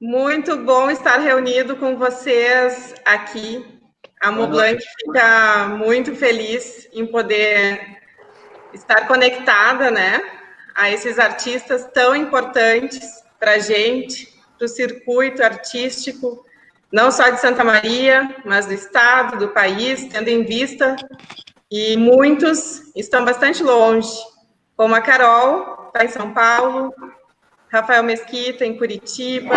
Muito bom estar reunido com vocês aqui. A Moblanc fica muito feliz em poder estar conectada, né, a esses artistas tão importantes para a gente, para o circuito artístico, não só de Santa Maria, mas do estado, do país, tendo em vista que muitos estão bastante longe, como a Carol, está em São Paulo, Rafael Mesquita, em Curitiba.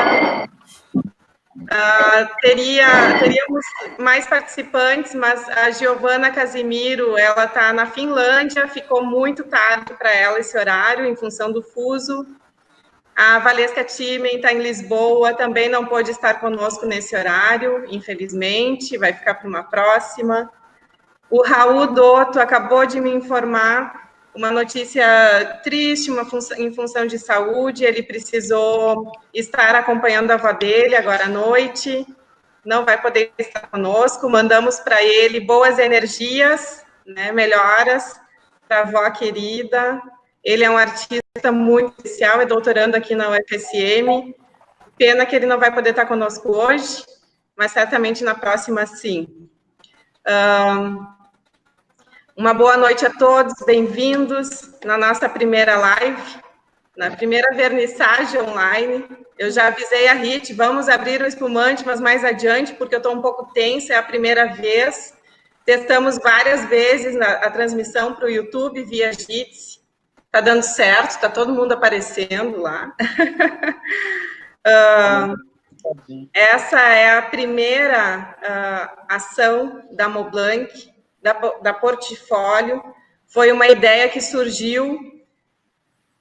Teríamos mais participantes, mas a Giovana Casimiro, ela está na Finlândia, ficou muito tarde para ela esse horário, em função do fuso. A Valesca Timen está em Lisboa, também não pôde estar conosco nesse horário, infelizmente, vai ficar para uma próxima. O Raul Dotto acabou de me informar uma notícia triste, em função de saúde, ele precisou estar acompanhando a avó dele agora à noite, não vai poder estar conosco, mandamos para ele boas energias, né, melhoras para a avó querida. Ele é um artista muito especial, é doutorando aqui na UFSM, pena que ele não vai poder estar conosco hoje, mas certamente na próxima sim. Uma boa noite a todos, bem-vindos na nossa primeira live, na primeira vernissagem online. Eu já avisei a Rit, vamos abrir o espumante, mas mais adiante, porque eu estou um pouco tensa, é a primeira vez. Testamos várias vezes a transmissão para o YouTube via Jitsi. Está dando certo, está todo mundo aparecendo lá. Essa é a primeira ação da Moblanc, da Portfólio. Foi uma ideia que surgiu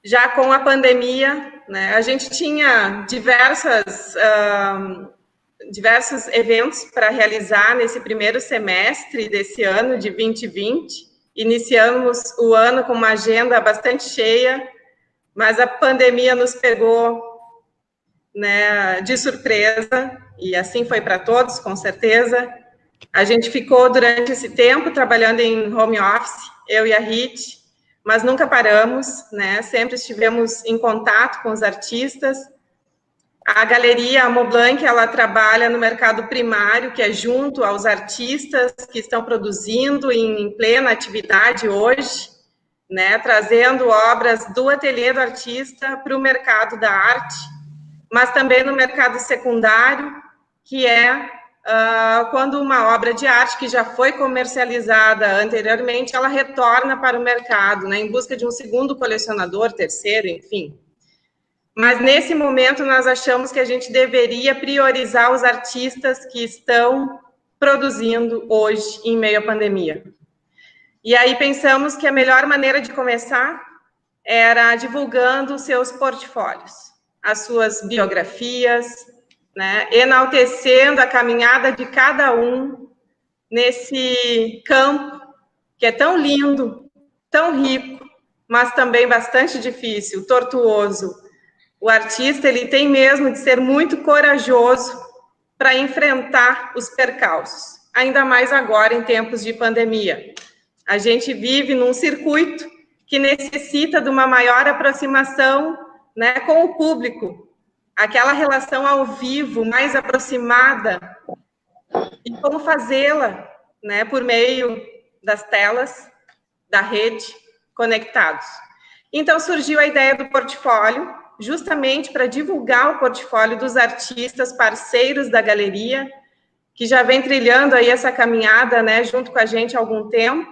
já com a pandemia, né? A gente tinha diversos eventos para realizar nesse primeiro semestre desse ano de 2020. Iniciamos o ano com uma agenda bastante cheia, mas a pandemia nos pegou, né, de surpresa, e assim foi para todos, com certeza. A gente ficou durante esse tempo trabalhando em home office, eu e a Rit, mas nunca paramos, né? Sempre estivemos em contato com os artistas. A galeria, a Moblanc, ela trabalha no mercado primário, que é junto aos artistas que estão produzindo em plena atividade hoje, né? Trazendo obras do ateliê do artista para o mercado da arte, mas também no mercado secundário, que é quando uma obra de arte que já foi comercializada anteriormente, ela retorna para o mercado, né, em busca de um segundo colecionador, terceiro, enfim. Mas, nesse momento, nós achamos que a gente deveria priorizar os artistas que estão produzindo hoje, em meio à pandemia. E aí pensamos que a melhor maneira de começar era divulgando os seus portfólios, as suas biografias, né, enaltecendo a caminhada de cada um nesse campo que é tão lindo, tão rico, mas também bastante difícil, tortuoso. O artista, ele tem mesmo de ser muito corajoso para enfrentar os percalços, ainda mais agora em tempos de pandemia. A gente vive num circuito que necessita de uma maior aproximação, né, com o público, aquela relação ao vivo mais aproximada, e como fazê-la, né, por meio das telas, da rede, conectados. Então, surgiu a ideia do portfólio, justamente para divulgar o portfólio dos artistas parceiros da galeria, que já vem trilhando aí essa caminhada, né, junto com a gente há algum tempo.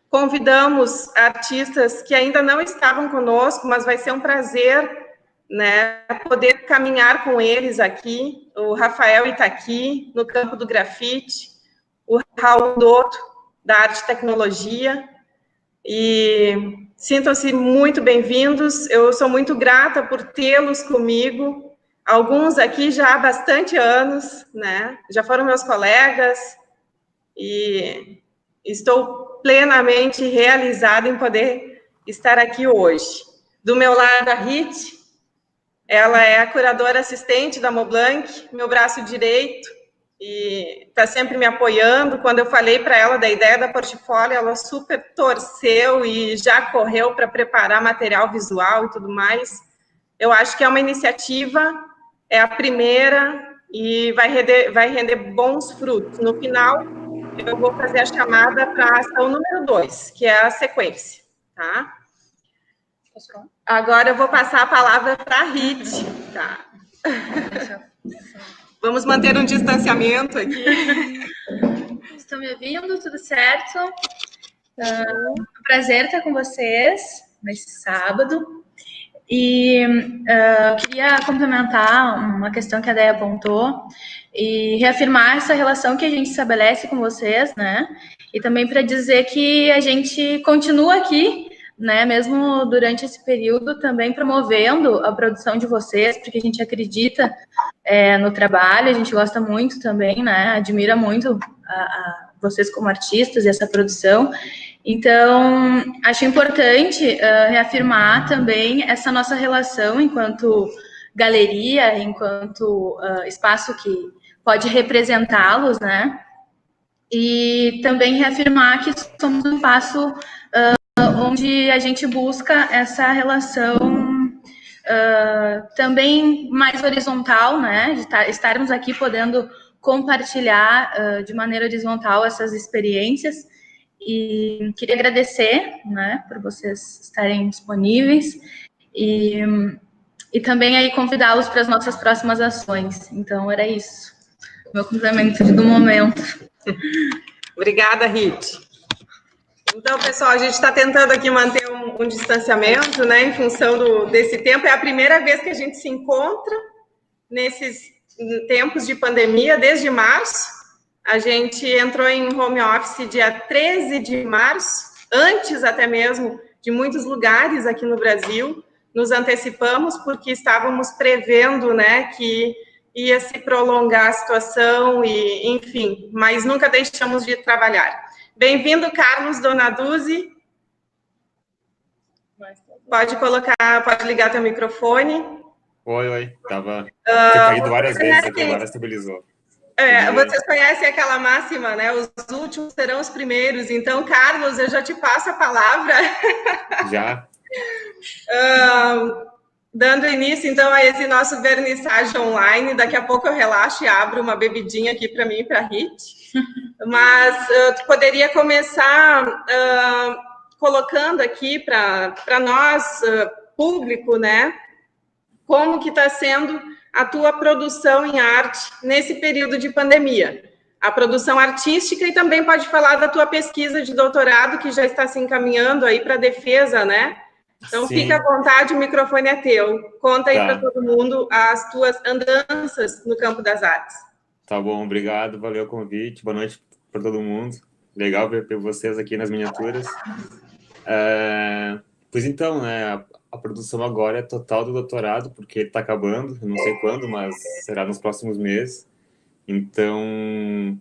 Convidamos artistas que ainda não estavam conosco, mas vai ser um prazer, né, poder caminhar com eles aqui. O Rafael Itaqui, no campo do grafite, o Raul Dotto, da arte e tecnologia, e sintam-se muito bem-vindos. Eu sou muito grata por tê-los comigo, alguns aqui já há bastante anos, né, já foram meus colegas, e estou plenamente realizada em poder estar aqui hoje. Do meu lado, a Rit, ela é a curadora assistente da Moblanc, meu braço direito, e está sempre me apoiando. Quando eu falei para ela da ideia da portfólio, ela super torceu e já correu para preparar material visual e tudo mais. Eu acho que é uma iniciativa é a primeira e vai render bons frutos. No final, eu vou fazer a chamada para a ação número 2, que é a sequência, tá? Agora eu vou passar a palavra para a Rit, tá? Vamos manter um distanciamento aqui. Estão me ouvindo? Tudo certo? Prazer estar com vocês nesse sábado. E queria complementar uma questão que a Déia apontou e reafirmar essa relação que a gente estabelece com vocês, né? E também para dizer que a gente continua aqui, né? Mesmo durante esse período, também promovendo a produção de vocês, porque a gente acredita no trabalho, a gente gosta muito também, né? Admira muito vocês como artistas e essa produção. Então, acho importante reafirmar também essa nossa relação enquanto galeria, enquanto espaço que pode representá-los, né? E também reafirmar que somos um espaço onde a gente busca essa relação também mais horizontal, né? De estarmos aqui podendo compartilhar de maneira horizontal essas experiências. E queria agradecer, né, por vocês estarem disponíveis e também aí convidá-los para as nossas próximas ações. Então, era isso. Meu complemento do momento. Obrigada, Rit. Então, pessoal, a gente está tentando aqui manter um distanciamento, né, em função desse tempo. É a primeira vez que a gente se encontra nesses tempos de pandemia, desde março. A gente entrou em home office dia 13 de março, antes até mesmo de muitos lugares aqui no Brasil. Nos antecipamos porque estávamos prevendo, né, que ia se prolongar a situação e, enfim, mas nunca deixamos de trabalhar. Bem-vindo, Carlos Donaduzzi. Pode ligar teu microfone. Oi. Tinha caído várias vezes aqui, agora estabilizou. Vocês conhecem aquela máxima, né? Os últimos serão os primeiros. Então, Carlos, eu já te passo a palavra. Já. Dando início, então, a esse nosso vernissage online. Daqui a pouco eu relaxo e abro uma bebidinha aqui para mim e para a Rit. Mas tu poderia começar colocando aqui para nós, público, né? Como que está sendo a tua produção em arte nesse período de pandemia? A produção artística e também pode falar da tua pesquisa de doutorado, que já está se encaminhando aí para a defesa, né? Então, sim. Fica à vontade, o microfone é teu. Conta aí para todo mundo as tuas andanças no campo das artes. Tá bom, obrigado, valeu o convite, boa noite para todo mundo. Legal ver vocês aqui nas miniaturas. Pois então, né, a produção agora é total do doutorado, porque ele está acabando, eu não sei quando, mas será nos próximos meses. Então,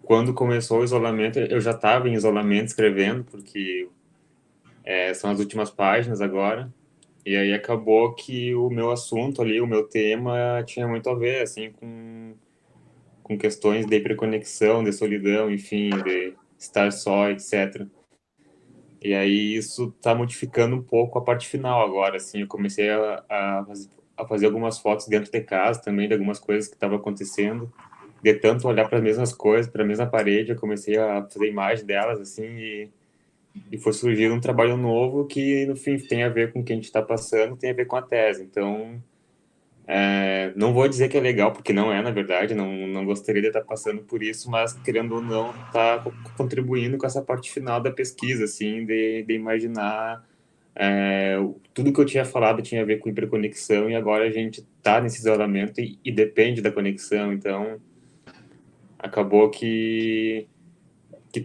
quando começou o isolamento, eu já estava em isolamento escrevendo, porque são as últimas páginas agora. E aí acabou que o meu assunto ali, o meu tema, tinha muito a ver, assim, com questões de hiperconexão, de solidão, enfim, de estar só, etc. E aí isso está modificando um pouco a parte final agora, assim, eu comecei a fazer algumas fotos dentro de casa também, de algumas coisas que estavam acontecendo, de tanto olhar para as mesmas coisas, para a mesma parede, eu comecei a fazer imagem delas, assim, e foi surgir um trabalho novo que, no fim, tem a ver com o que a gente está passando, tem a ver com a tese, então... não vou dizer que é legal, porque não é, na verdade, não gostaria de estar passando por isso, mas, querendo ou não, está contribuindo com essa parte final da pesquisa, assim, de imaginar tudo que eu tinha falado tinha a ver com hiperconexão e agora a gente está nesse isolamento e depende da conexão, então acabou que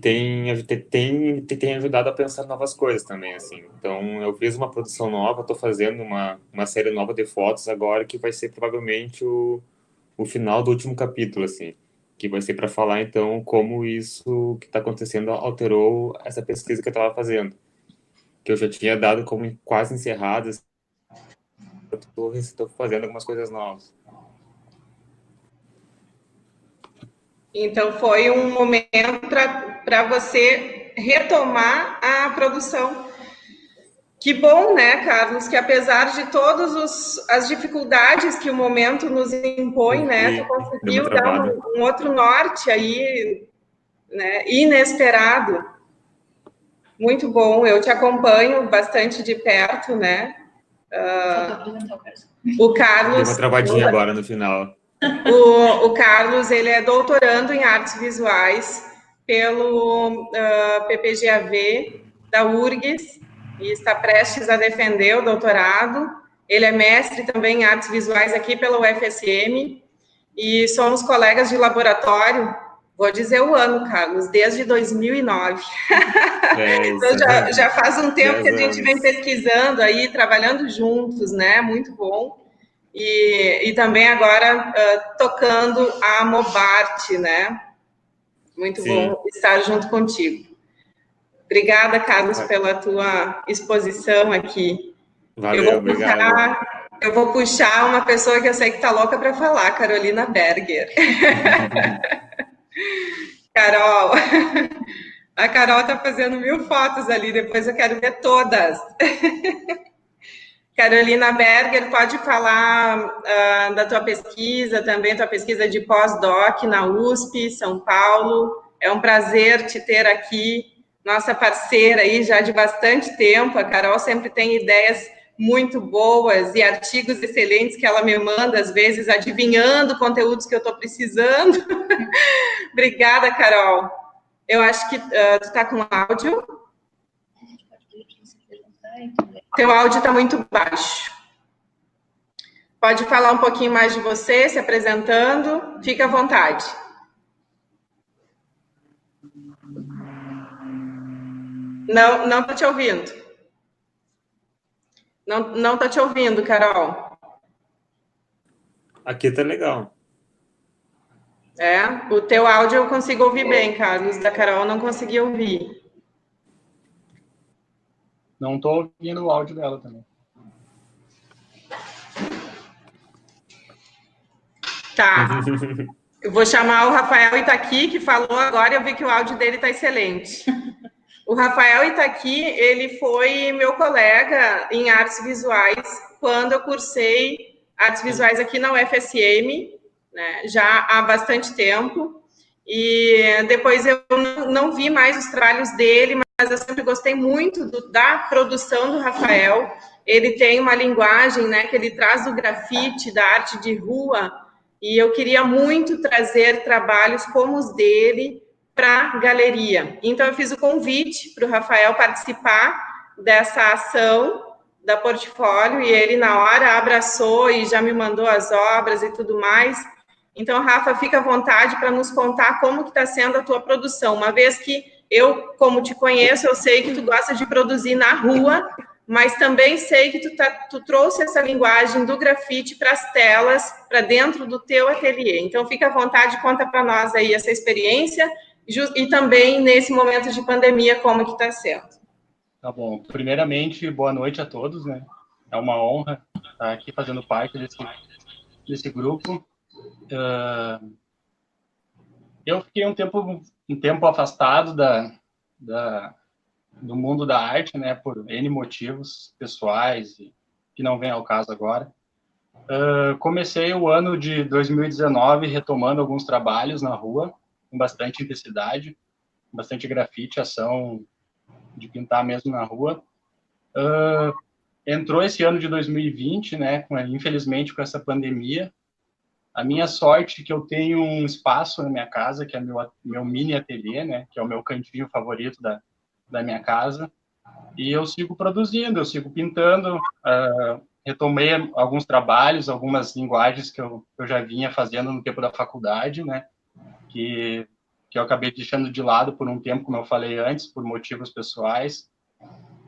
tem ajudado a pensar novas coisas também, assim. Então, eu fiz uma produção nova, estou fazendo uma série nova de fotos agora, que vai ser provavelmente o final do último capítulo, assim, que vai ser para falar, então, como isso que está acontecendo alterou essa pesquisa que eu estava fazendo, que eu já tinha dado como quase encerrada, estou fazendo algumas coisas novas. Então, foi um momento para você retomar a produção. Que bom, né, Carlos, que apesar de todas as dificuldades que o momento nos impõe, né, tu Deu uma conseguiu dar travada. um outro norte aí, né, inesperado. Muito bom, eu te acompanho bastante de perto, né? O Carlos... Deu uma travadinha agora no final. O Carlos, ele é doutorando em artes visuais pelo PPGAV da URGS e está prestes a defender o doutorado. Ele é mestre também em artes visuais aqui pela UFSM e somos colegas de laboratório, vou dizer o ano, Carlos, desde 2009. Então já faz um tempo que a gente vem pesquisando aí, trabalhando juntos, né? Muito bom. E também agora tocando a Mobart, né? Muito Sim. bom estar junto contigo. Obrigada, Carlos, pela tua exposição aqui. Valeu, obrigado. Eu vou puxar uma pessoa que eu sei que está louca para falar, Carolina Berger. Carol, a Carol está fazendo 1000 fotos ali, depois eu quero ver todas. Carolina Berger, pode falar da tua pesquisa, também tua pesquisa de pós-doc na USP, São Paulo. É um prazer te ter aqui, nossa parceira aí já de bastante tempo. A Carol sempre tem ideias muito boas e artigos excelentes que ela me manda, às vezes adivinhando conteúdos que eu estou precisando. Obrigada, Carol. Eu acho que tu está com áudio. Teu áudio está muito baixo. Pode falar um pouquinho mais de você, se apresentando. Fica à vontade. Não estou te ouvindo. Não estou te ouvindo, Carol. Aqui tá legal. O teu áudio eu consigo ouvir bem, Carlos. Da Carol eu não consegui ouvir. Não estou ouvindo o áudio dela também. Tá. Eu vou chamar o Rafael Itaqui, que falou agora, e eu vi que o áudio dele está excelente. O Rafael Itaqui, ele foi meu colega em artes visuais quando eu cursei artes visuais aqui na UFSM, né, já há bastante tempo. E depois eu não vi mais os trabalhos dele, mas eu sempre gostei muito da produção do Rafael. Ele tem uma linguagem, né, que ele traz do grafite, da arte de rua, e eu queria muito trazer trabalhos como os dele para a galeria. Então, eu fiz o convite para o Rafael participar dessa ação da Portfólio, e ele, na hora, abraçou e já me mandou as obras e tudo mais. Então, Rafa, fica à vontade para nos contar como que está sendo a tua produção, uma vez que eu, como te conheço, eu sei que tu gosta de produzir na rua, mas também sei que tu trouxe essa linguagem do grafite para as telas, para dentro do teu ateliê. Então, fica à vontade, conta para nós aí essa experiência e também nesse momento de pandemia, como que está sendo. Tá bom. Primeiramente, boa noite a todos, né? É uma honra estar aqui fazendo parte desse grupo. Eu fiquei um tempo afastado do mundo da arte, né, por N motivos pessoais que não vem ao caso agora. Comecei o ano de 2019 retomando alguns trabalhos na rua, com bastante intensidade, bastante grafite, ação de pintar mesmo na rua. Entrou esse ano de 2020, né, infelizmente com essa pandemia. A minha sorte é que eu tenho um espaço na minha casa, que é meu mini ateliê, né, que é o meu cantinho favorito da minha casa, e eu sigo produzindo, eu sigo pintando, retomei alguns trabalhos, algumas linguagens que eu já vinha fazendo no tempo da faculdade, né, que eu acabei deixando de lado por um tempo, como eu falei antes, por motivos pessoais,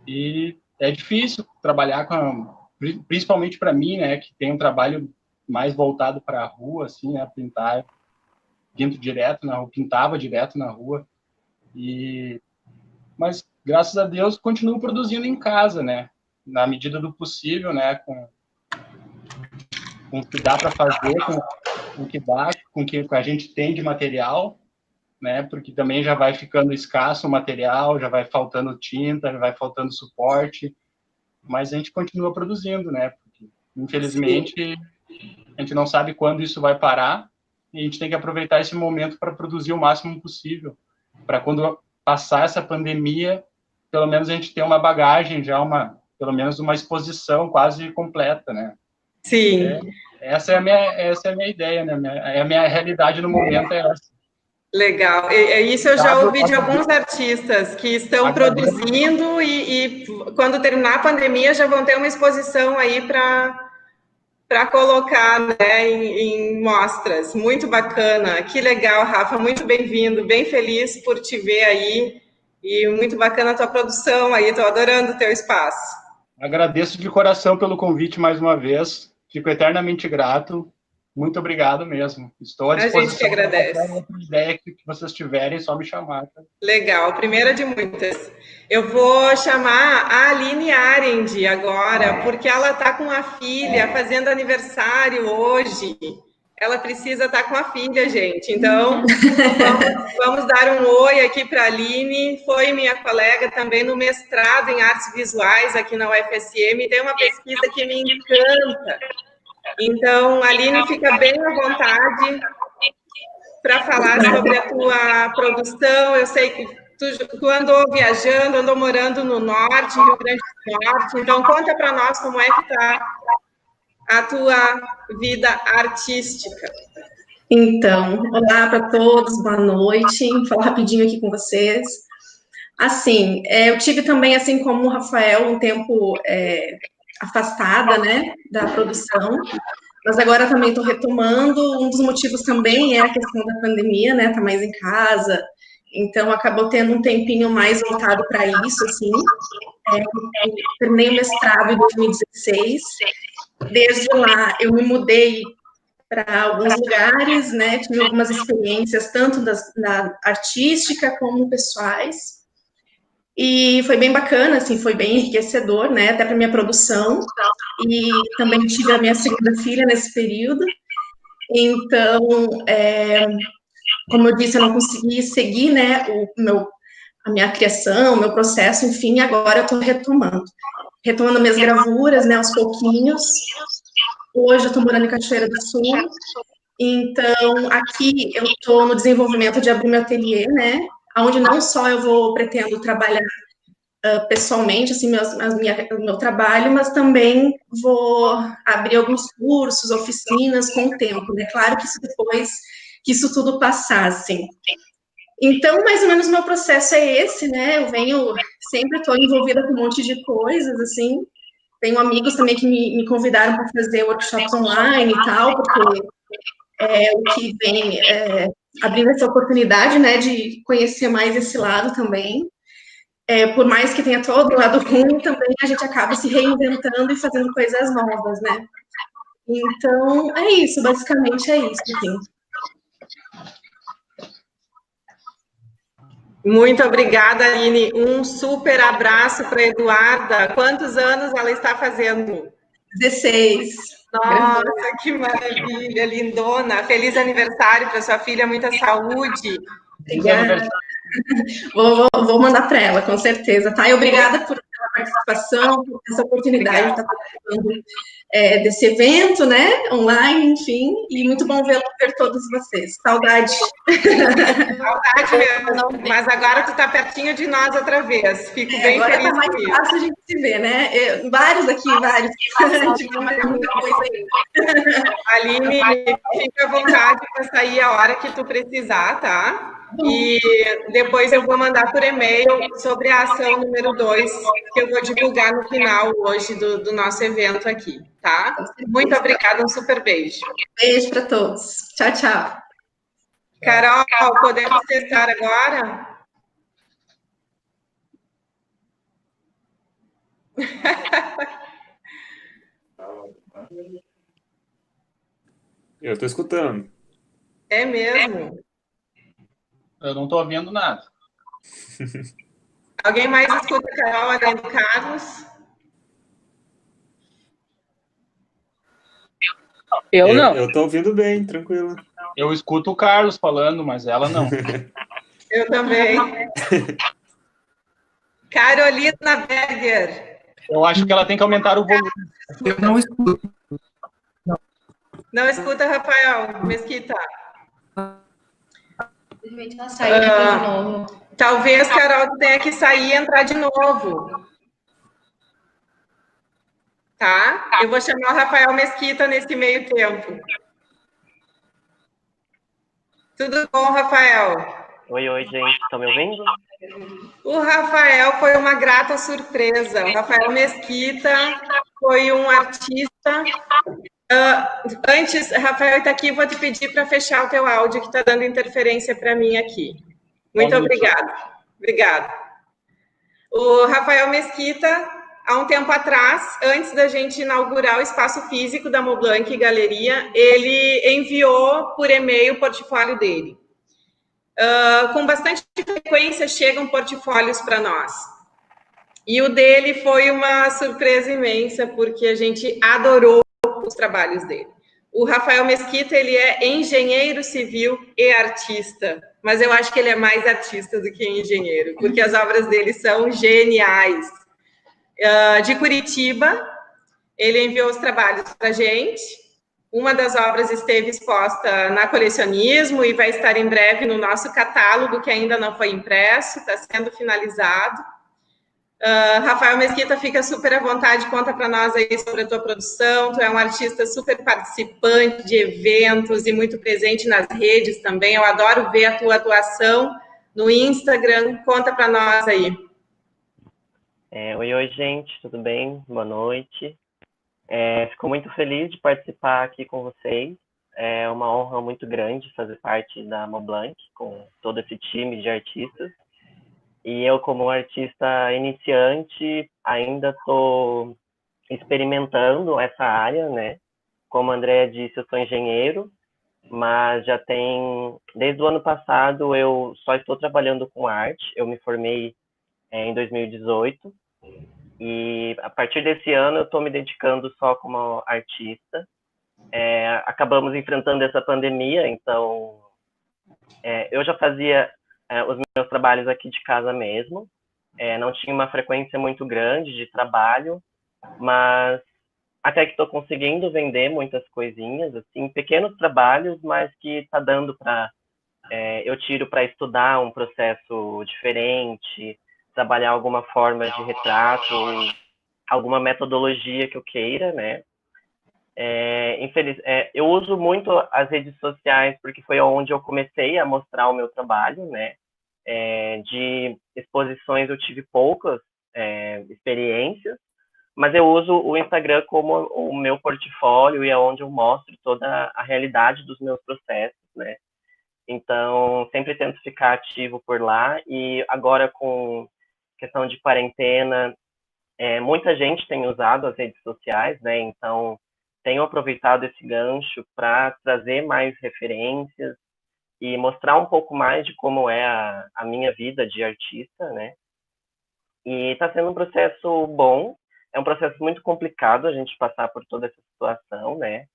e é difícil trabalhar principalmente para mim, né, que tem um trabalho mais voltado para a rua, assim, né, pinto direto na rua, pintava direto na rua, mas graças a Deus continuo produzindo em casa, né, na medida do possível, né, com o que dá para fazer, com o que dá, com o que a gente tem de material, né, porque também já vai ficando escasso o material, já vai faltando tinta, já vai faltando suporte, mas a gente continua produzindo, né? Porque, infelizmente, a gente não sabe quando isso vai parar, e a gente tem que aproveitar esse momento para produzir o máximo possível, para quando passar essa pandemia, pelo menos a gente ter uma bagagem, já pelo menos uma exposição quase completa, né? Sim. Essa é a minha ideia, né? A minha realidade no momento é essa. Legal. Isso eu já ouvi de alguns artistas que estão produzindo e quando terminar a pandemia já vão ter uma exposição aí para colocar, né, em mostras. Muito bacana. Que legal, Rafa. Muito bem-vindo. Bem feliz por te ver aí. E muito bacana a tua produção aí. Estou adorando o teu espaço. Agradeço de coração pelo convite mais uma vez. Fico eternamente grato. Muito obrigado mesmo. Estou à disposição. A gente que agradece. Qualquer outra ideia que vocês tiverem, é só me chamar. Tá? Legal, primeira de muitas. Eu vou chamar a Aline Arendt agora, porque ela está com a filha fazendo aniversário hoje. Ela precisa estar com a filha, gente. Então, vamos dar um oi aqui para a Aline. Foi minha colega também no mestrado em artes visuais aqui na UFSM. Tem uma pesquisa que me encanta. Então, Aline, fica bem à vontade para falar sobre a tua produção. Eu sei que tu andou viajando, andou morando no norte, Rio Grande do Norte. Então, conta para nós como é que está a tua vida artística. Então, olá para todos, boa noite. Vou falar rapidinho aqui com vocês. Assim, eu tive também, assim como o Rafael, um tempo afastada, né, da produção, mas agora também estou retomando. Um dos motivos também é a questão da pandemia, né, tá mais em casa, então acabou tendo um tempinho mais voltado para isso, assim. Terminei o mestrado em 2016, desde lá eu me mudei para alguns lugares, né, tive algumas experiências, tanto da artística como pessoais, e foi bem bacana, assim, foi bem enriquecedor, né, até para minha produção, e também tive a minha segunda filha nesse período, então, como eu disse, eu não consegui seguir, né, a minha criação, o meu processo, enfim, agora eu estou retomando minhas gravuras, né, aos pouquinhos. Hoje eu estou morando em Cachoeira do Sul, então aqui eu estou no desenvolvimento de abrir meu ateliê, né, onde não só eu pretendo trabalhar pessoalmente, assim, meu trabalho, mas também vou abrir alguns cursos, oficinas com o tempo, né, claro que isso depois que isso tudo passar, assim. Então, mais ou menos, o meu processo é esse, né, sempre estou envolvida com um monte de coisas, assim, tenho amigos também que me convidaram para fazer workshops online e tal, porque o que vem abrindo essa oportunidade, né, de conhecer mais esse lado também. Por mais que tenha todo o lado ruim, também a gente acaba se reinventando e fazendo coisas novas, né. Então, é isso, basicamente é isso, assim. Muito obrigada, Aline. Um super abraço para a Eduarda. Quantos anos ela está fazendo? 16. Nossa, que maravilha, lindona. Feliz aniversário para sua filha, muita saúde. Obrigada. Vou mandar para ela, com certeza, tá? E obrigada por a participação, por essa oportunidade de estar participando desse evento, né? Online, enfim, e muito bom ver todos vocês. Saudade. Saudade mesmo, mas agora tu tá pertinho de nós outra vez. Fico bem agora feliz. Agora tá mais fácil a gente se ver, né? Vários aqui, vários. Muita coisa aí. Aline, fica à vontade para sair a hora que tu precisar, tá? E depois eu vou mandar por e-mail sobre a ação número 2, que eu vou divulgar no final hoje do nosso evento aqui, tá? Muito obrigada, um super beijo. Beijo para todos. Tchau, tchau. Carol, podemos testar agora? Eu estou escutando. É mesmo? Eu não estou ouvindo nada. Alguém mais escuta a Carol além do Carlos? Eu não. Eu estou ouvindo bem, tranquilo. Eu escuto o Carlos falando, mas ela não. Eu também. Carolina Berger. Eu acho que ela tem que aumentar o volume. Eu não escuto. Não escuta, Rafael Mesquita. Ela saiu e entrou de novo. Talvez, Carol, tenha que sair e entrar de novo. Tá? Eu vou chamar o Rafael Mesquita nesse meio tempo. Tudo bom, Rafael? Oi, gente, estão me ouvindo? O Rafael foi uma grata surpresa. O Rafael Mesquita foi um artista. Antes, Rafael está aqui, vou te pedir para fechar o teu áudio, que está dando interferência para mim aqui. Muito obrigada. Obrigada. O Rafael Mesquita, há um tempo atrás, antes da gente inaugurar o espaço físico da Moblanc Galeria, ele enviou por e-mail o portfólio dele. Com bastante frequência chegam portfólios para nós. E o dele foi uma surpresa imensa, porque a gente adorou os trabalhos dele. O Rafael Mesquita, ele é engenheiro civil e artista, mas eu acho que ele é mais artista do que engenheiro, porque as obras dele são geniais. De Curitiba, ele enviou os trabalhos para a gente. Uma das obras esteve exposta na Colecionismo e vai estar em breve no nosso catálogo, que ainda não foi impresso, está sendo finalizado. Rafael Mesquita, fica super à vontade, conta para nós aí sobre a tua produção. Tu é um artista super participante de eventos e muito presente nas redes também. Eu adoro ver a tua atuação no Instagram. Conta para nós aí. Oi, gente, tudo bem? Boa noite. Fico muito feliz de participar aqui com vocês. É uma honra muito grande fazer parte da Moblanc, com todo esse time de artistas. E eu, como artista iniciante, ainda estou experimentando essa área, né? Como a Andrea disse, eu sou engenheiro, mas já tem... Desde o ano passado, eu só estou trabalhando com arte. Eu me formei em 2018. E a partir desse ano, eu estou me dedicando só como artista. Acabamos enfrentando essa pandemia, então... eu já fazia... os meus trabalhos aqui de casa mesmo, não tinha uma frequência muito grande de trabalho, mas até que estou conseguindo vender muitas coisinhas, assim, pequenos trabalhos, mas que está dando para... eu tiro para estudar um processo diferente, trabalhar alguma forma de retrato, alguma metodologia que eu queira, né? Eu uso muito as redes sociais porque foi onde eu comecei a mostrar o meu trabalho, né? De exposições eu tive poucas experiências, mas eu uso o Instagram como o meu portfólio e é onde eu mostro toda a realidade dos meus processos, né? Então, sempre tento ficar ativo por lá e agora com questão de quarentena, muita gente tem usado as redes sociais, né? Então, tenho aproveitado esse gancho para trazer mais referências e mostrar um pouco mais de como é a minha vida de artista, né? E está sendo um processo bom, é um processo muito complicado a gente passar por toda essa situação, né?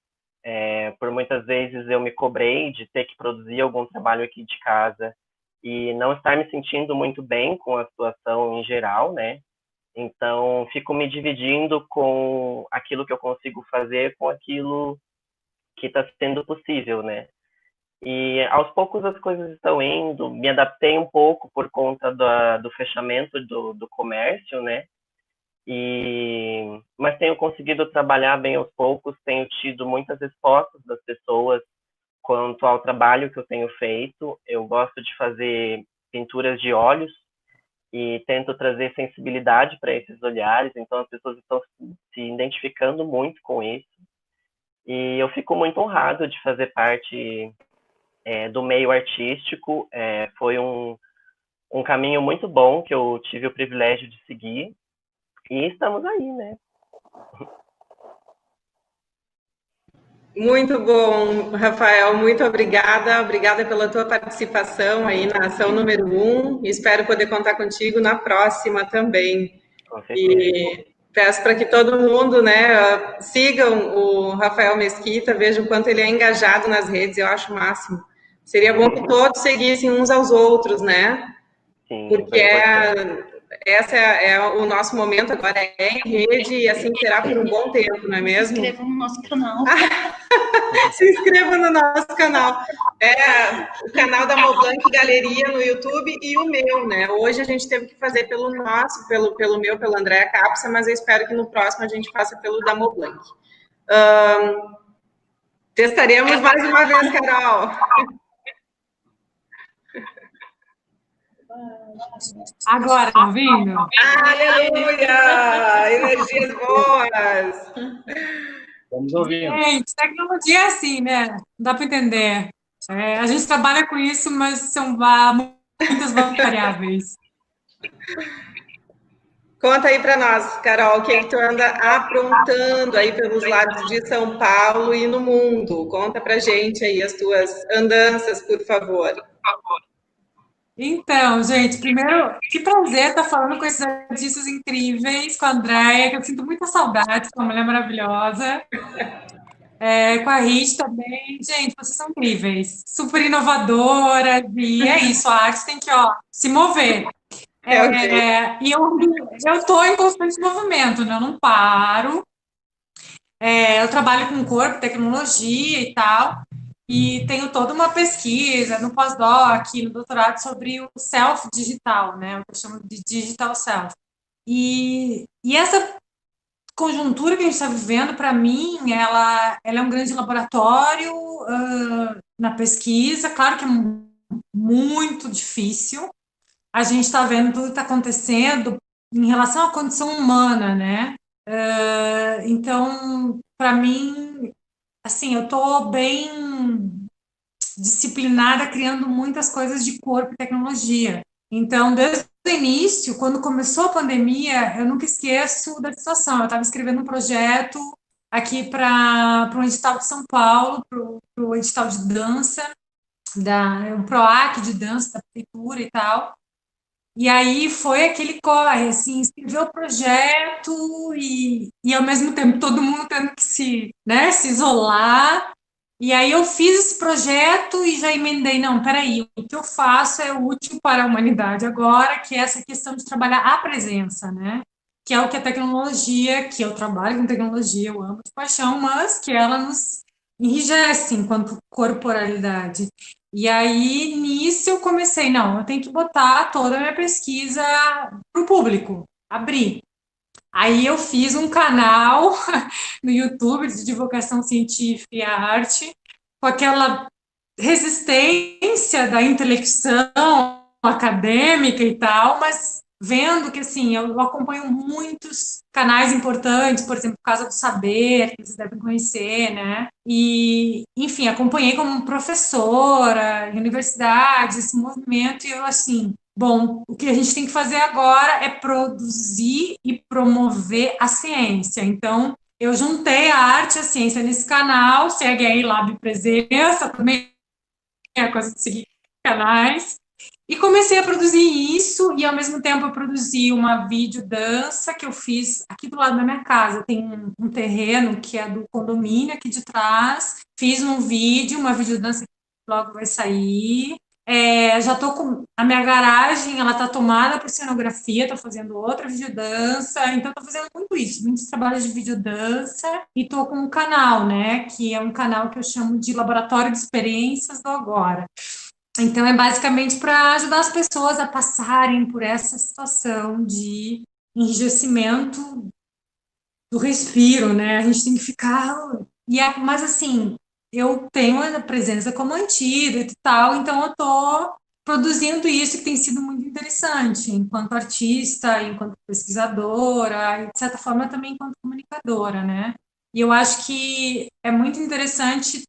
Por muitas vezes eu me cobrei de ter que produzir algum trabalho aqui de casa e não estar me sentindo muito bem com a situação em geral, né? Então, fico me dividindo com aquilo que eu consigo fazer com aquilo que está sendo possível, né? E aos poucos as coisas estão indo, me adaptei um pouco por conta do fechamento do comércio, né? Mas tenho conseguido trabalhar bem aos poucos, tenho tido muitas respostas das pessoas quanto ao trabalho que eu tenho feito. Eu gosto de fazer pinturas de olhos e tento trazer sensibilidade para esses olhares, então as pessoas estão se identificando muito com isso. E eu fico muito honrado de fazer parte do meio artístico. Foi um caminho muito bom que eu tive o privilégio de seguir. E estamos aí, né? Muito bom, Rafael, muito obrigada. Obrigada pela tua participação aí na ação número 1. Espero poder contar contigo na próxima também. Com certeza. E peço para que todo mundo, né, sigam o Rafael Mesquita, vejam o quanto ele é engajado nas redes, eu acho o máximo. Seria bom que todos seguissem uns aos outros, né? Sim, Porque essa é o nosso momento agora, é em rede, e assim será por um bom tempo, não é mesmo? Se inscrevam no nosso canal. Se inscreva no nosso canal. É o canal da Moblanc Galeria no YouTube e o meu, né? Hoje a gente teve que fazer pelo nosso, pelo meu, pelo Andréa Capsa, mas eu espero que no próximo a gente faça pelo da Moblanc. Testaremos mais uma vez, Carol. Agora, tá ouvindo? Aleluia! Energias boas! Vamos ouvindo. Gente, tecnologia é assim, né? Não dá para entender. A gente trabalha com isso, mas são muitas variáveis. Conta aí para nós, Carol, o que tu anda aprontando aí pelos lados de São Paulo e no mundo. Conta pra gente aí as tuas andanças, por favor. Então, gente, primeiro, que prazer estar falando com esses artistas incríveis, com a Andréia, que eu sinto muita saudade, com uma mulher maravilhosa. Com a Rit também. Gente, vocês são incríveis, super inovadoras, e é isso, a arte tem que, se mover. E eu estou em constante movimento, né? Eu não paro. Eu trabalho com corpo, tecnologia e tal, e tenho toda uma pesquisa no pós-doc, no doutorado, sobre o self digital, né? O que eu chamo de digital self. E essa conjuntura que a gente está vivendo, para mim, ela é um grande laboratório na pesquisa. Claro que é muito difícil. A gente está vendo tudo que está acontecendo em relação à condição humana, né? Então, para mim, assim, eu estou bem disciplinada, criando muitas coisas de corpo e tecnologia. Então, desde o início, quando começou a pandemia, eu nunca esqueço da situação. Eu estava escrevendo um projeto aqui para o edital de São Paulo, para o edital de dança, o PROAC de dança da prefeitura e tal. E aí foi aquele corre, assim, escrever o projeto e ao mesmo tempo todo mundo tendo que se isolar. E aí eu fiz esse projeto e já emendei, não, peraí, o que eu faço é útil para a humanidade agora, que é essa questão de trabalhar a presença, né? Que é o que a tecnologia, que eu trabalho com tecnologia, eu amo de paixão, mas que ela nos enrijece enquanto corporalidade. E aí, nisso, eu comecei, não, eu tenho que botar toda a minha pesquisa para o público, abrir. Aí eu fiz um canal no YouTube de divulgação científica e arte, com aquela resistência da intelecção acadêmica e tal, mas vendo que, assim, eu acompanho muitos canais importantes, por exemplo, Casa do Saber, que vocês devem conhecer, né? E, enfim, acompanhei como professora em universidades, esse movimento, e eu, assim, bom, o que a gente tem que fazer agora é produzir e promover a ciência. Então, eu juntei a arte e a ciência nesse canal, segue aí Lab Presença, também é a coisa de seguir canais. E comecei a produzir isso, e ao mesmo tempo eu produzi uma videodança que eu fiz aqui do lado da minha casa. Tem um terreno que é do condomínio aqui de trás. Fiz um vídeo, uma videodança que logo vai sair. Já estou com a minha garagem, ela está tomada por cenografia, estou fazendo outra videodança, então estou fazendo muito isso, muitos trabalhos de videodança, e estou com um canal, né, que é um canal que eu chamo de Laboratório de Experiências do Agora. Então, é basicamente para ajudar as pessoas a passarem por essa situação de enrijecimento do respiro, né? A gente tem que ficar... Mas, assim, eu tenho a presença como antídoto e tal, então eu estou produzindo isso, que tem sido muito interessante, enquanto artista, enquanto pesquisadora, e, de certa forma, também enquanto comunicadora, né? E eu acho que é muito interessante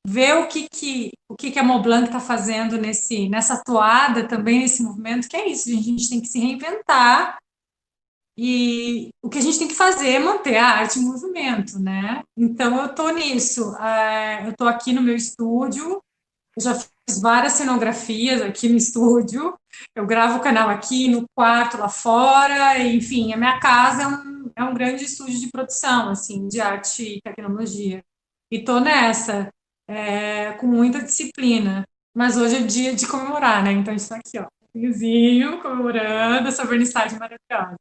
ver o que a Moblanc está fazendo nessa toada também, nesse movimento, que é isso, a gente tem que se reinventar, e o que a gente tem que fazer é manter a arte em movimento, né? Então, eu estou nisso, eu estou aqui no meu estúdio, eu já fiz várias cenografias aqui no estúdio, eu gravo o canal aqui, no quarto, lá fora, enfim, a minha casa é um grande estúdio de produção, assim, de arte e tecnologia, e estou nessa, com muita disciplina, mas hoje é dia de comemorar, né? Então a gente está aqui, ó. vinhozinho, comemorando essa vernissagem maravilhosa.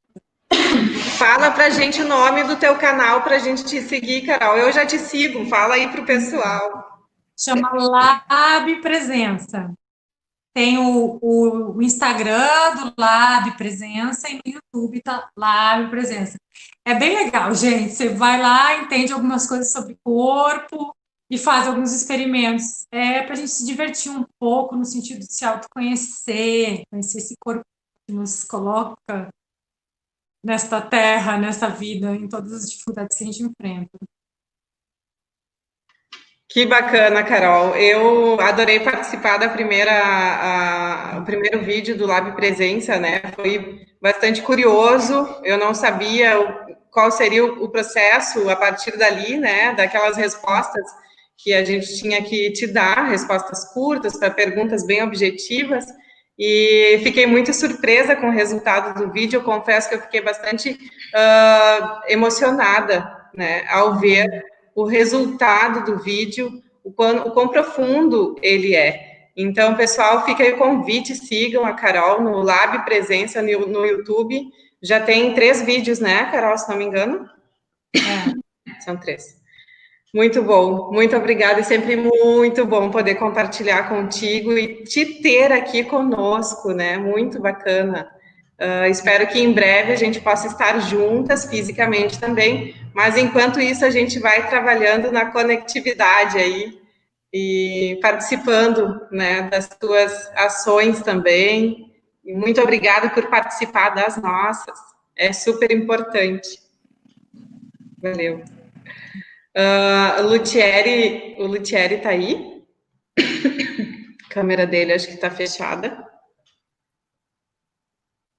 Fala pra gente o nome do teu canal pra gente te seguir, Carol. Eu já te sigo, fala aí pro pessoal. Chama Lab Presença. Tem o Instagram do Lab Presença e no YouTube tá Lab Presença. É bem legal, gente. Você vai lá, entende algumas coisas sobre corpo e faz alguns experimentos. É para a gente se divertir um pouco no sentido de se autoconhecer, conhecer esse corpo que nos coloca nesta terra, nessa vida, em todas as dificuldades que a gente enfrenta. Que bacana, Carol. Eu adorei participar da o primeiro vídeo do Lab Presença, né? Foi bastante curioso. Eu não sabia qual seria o processo a partir dali, né? Daquelas respostas que a gente tinha que te dar, respostas curtas para perguntas bem objetivas. E fiquei muito surpresa com o resultado do vídeo. Eu confesso que eu fiquei bastante emocionada, né? Ao ver o resultado do vídeo, o quão profundo ele é. Então, pessoal, fica aí o convite, sigam a Carol no Lab Presença no YouTube. Já tem 3 vídeos, né, Carol, se não me engano? São 3. Muito bom, muito obrigada, é sempre muito bom poder compartilhar contigo e te ter aqui conosco, né, muito bacana. Espero que em breve a gente possa estar juntas fisicamente também, mas enquanto isso a gente vai trabalhando na conectividade aí e participando, né, das tuas ações também. E muito obrigada por participar das nossas, é super importante. Valeu. O Lutieri tá aí? A câmera dele acho que tá fechada.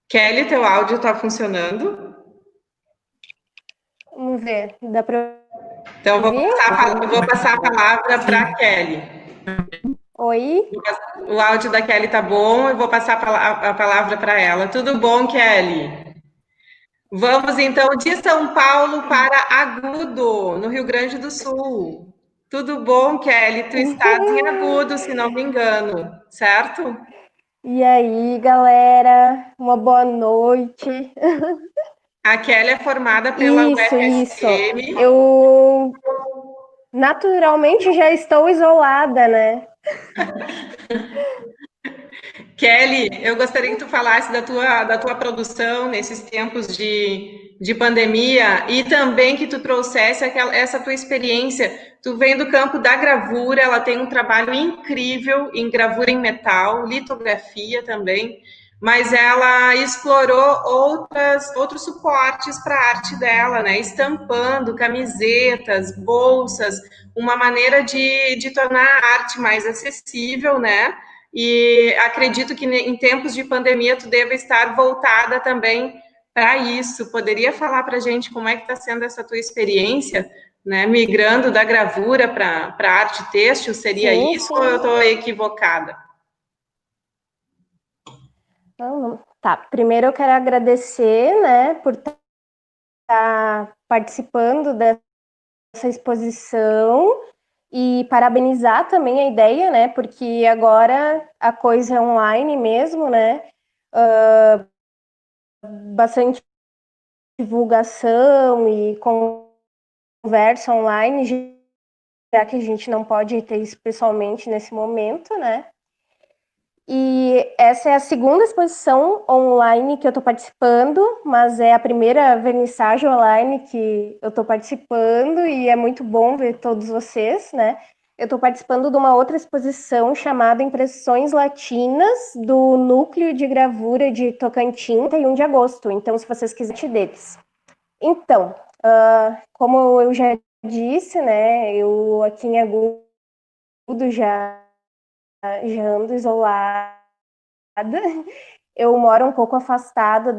Kelly, teu áudio está funcionando? Vamos ver, dá para Então, vou passar a palavra para a Kelly. Oi? O áudio da Kelly tá bom, eu vou passar a palavra para ela. Tudo bom, Kelly? Vamos, então, de São Paulo para Agudo, no Rio Grande do Sul. Tudo bom, Kelly? Tu estás em Agudo, se não me engano, certo? E aí, galera? Uma boa noite. A Kelly é formada pela UFSM. Isso. Eu naturalmente já estou isolada, né? Kelly, eu gostaria que tu falasse da tua produção nesses tempos de pandemia e também que tu trouxesse essa tua experiência. Tu vem do campo da gravura, ela tem um trabalho incrível em gravura em metal, litografia também, mas ela explorou outros suportes para a arte dela, né? Estampando camisetas, bolsas, uma maneira de tornar a arte mais acessível, né? E acredito que em tempos de pandemia tu deva estar voltada também para isso. Poderia falar para a gente como é que está sendo essa tua experiência, né? Migrando da gravura para arte têxtil, seria Sim, isso sim. ou eu estou equivocada? Não. Tá, primeiro eu quero agradecer, né, por estar participando dessa exposição e parabenizar também a ideia, né, porque agora a coisa é online mesmo, né, bastante divulgação e conversa online, já que a gente não pode ter isso pessoalmente nesse momento, né. E essa é a segunda exposição online que eu estou participando, mas é a primeira vernissagem online que eu estou participando e é muito bom ver todos vocês, né? Eu estou participando de uma outra exposição chamada Impressões Latinas do Núcleo de Gravura de Tocantins, 31 de agosto. Então, se vocês quiserem deles. Então, como eu já disse, né? Eu aqui em Agudo já ando isolada. Eu moro um pouco afastada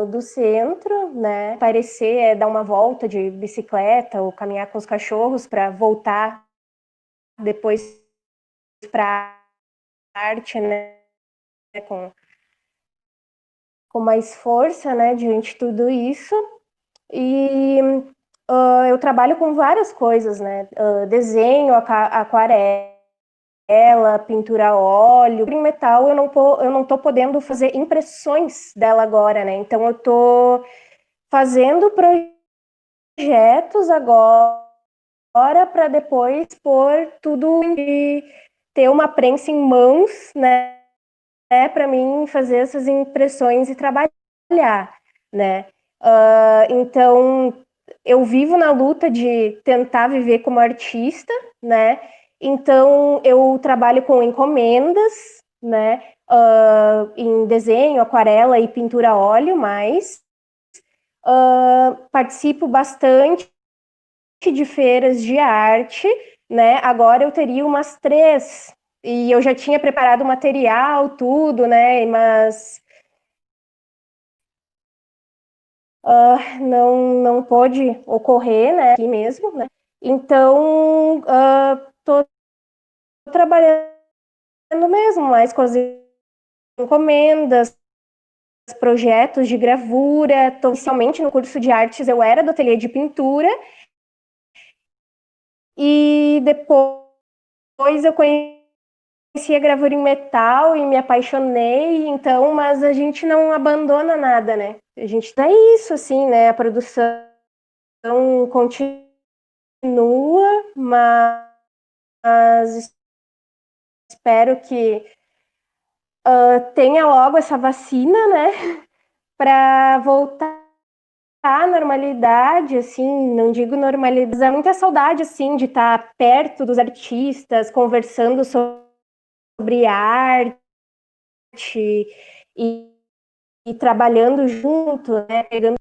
do centro, né? Parecer é dar uma volta de bicicleta ou caminhar com os cachorros para voltar depois para a arte, né? Com mais força, né? Diante de tudo isso. E eu trabalho com várias coisas, né? Desenho, aquarela, aquarela, pintura a óleo. Em metal eu não tô podendo fazer impressões dela agora, né? Então eu tô fazendo projetos agora para depois pôr tudo e ter uma prensa em mãos, né? Para mim fazer essas impressões e trabalhar, né? Então eu vivo na luta de tentar viver como artista, né? Então eu trabalho com encomendas, né? Em desenho, aquarela e pintura a óleo, mas participo bastante de feiras de arte, né? Agora eu teria umas 3 e eu já tinha preparado o material, tudo, né? Mas não pôde ocorrer, né? Aqui mesmo, né? Então tô trabalhando mesmo mais com as encomendas, projetos de gravura. Tô inicialmente no curso de artes, eu era do ateliê de pintura e depois eu conheci a gravura em metal e me apaixonei, então, mas a gente não abandona nada, né? A gente tá isso, assim, né? A produção continua, mas espero que tenha logo essa vacina, né? Para voltar à normalidade, assim, não digo normalidade, mas é muita saudade, assim, de estar perto dos artistas, conversando sobre arte e trabalhando junto, né? Pegando.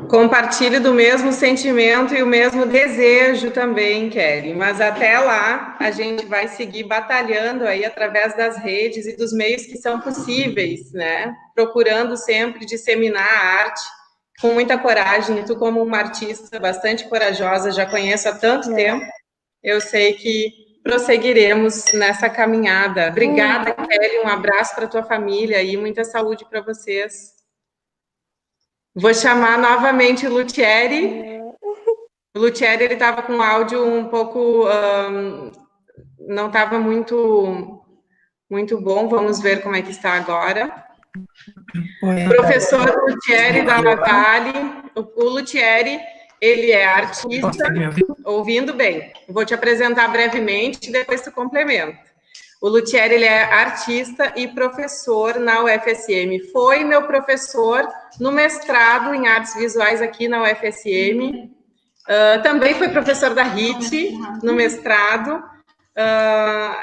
Compartilhe do mesmo sentimento e o mesmo desejo também, Kelly. Mas até lá, a gente vai seguir batalhando aí através das redes e dos meios que são possíveis, né? Procurando sempre disseminar a arte com muita coragem. E tu, como uma artista bastante corajosa, já conheço há tanto tempo, eu sei que prosseguiremos nessa caminhada. Obrigada, Kelly. Um abraço para tua família e muita saúde para vocês. Vou chamar novamente o Lutieri. O Lutieri, ele estava com o áudio um pouco... não estava muito bom. Vamos ver como é que está agora. Professor Lutieri da Vale. O Lutieri, ele é artista... Ouvindo bem. Vou te apresentar brevemente, depois tu complementa. O Lutieri, ele é artista e professor na UFSM. Foi meu professor no mestrado em artes visuais aqui na UFSM. Também foi professor da RIT no mestrado.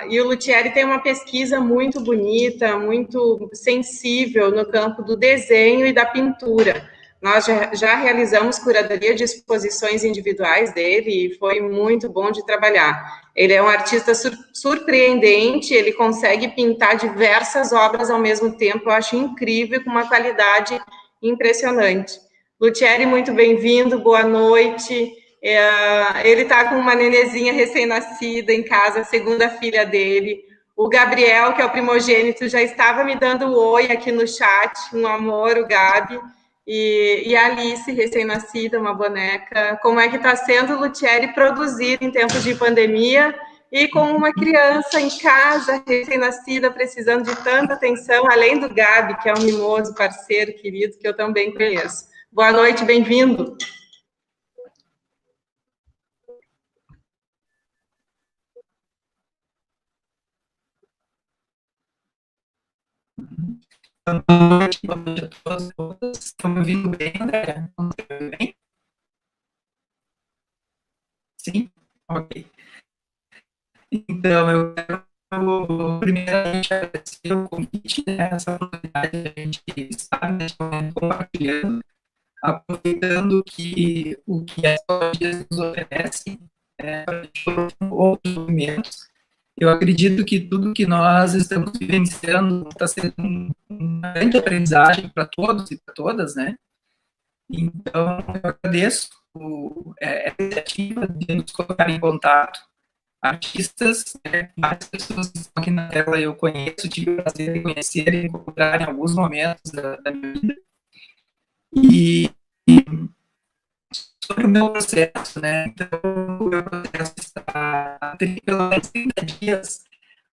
E o Lutieri tem uma pesquisa muito bonita, muito sensível no campo do desenho e da pintura. Nós já realizamos curadoria de exposições individuais dele e foi muito bom de trabalhar. Ele é um artista surpreendente, ele consegue pintar diversas obras ao mesmo tempo, eu acho incrível, com uma qualidade impressionante. Lutieri, muito bem-vindo, boa noite. Ele está com uma nenezinha recém-nascida em casa, a segunda filha dele. O Gabriel, que é o primogênito, já estava me dando oi aqui no chat, um amor, o Gabi. E a Alice, recém-nascida, uma boneca. Como é que está sendo, Lutieri, produzir em tempos de pandemia e com uma criança em casa, recém-nascida, precisando de tanta atenção, além do Gabi, que é um mimoso parceiro querido, que eu também conheço. Boa noite, bem-vindo. Boa noite a todos e todas. Estão me ouvindo bem, André? Estão me ouvindo bem? Sim? Ok. Então, eu quero primeiramente agradecer o convite, né, essa oportunidade de a gente estar neste momento compartilhando, aproveitando que o que a Escola nos oferece para a gente outros movimentos. Eu acredito que tudo que nós estamos vivenciando está sendo uma grande aprendizagem para todos e para todas, né? Então, eu agradeço a iniciativa de nos colocar em contato. Artistas, várias pessoas que estão aqui na tela eu conheço, tive o prazer de conhecer e encontrar em alguns momentos da minha vida. E sobre o meu processo, né? Então, o meu processo está pelo menos 30 dias.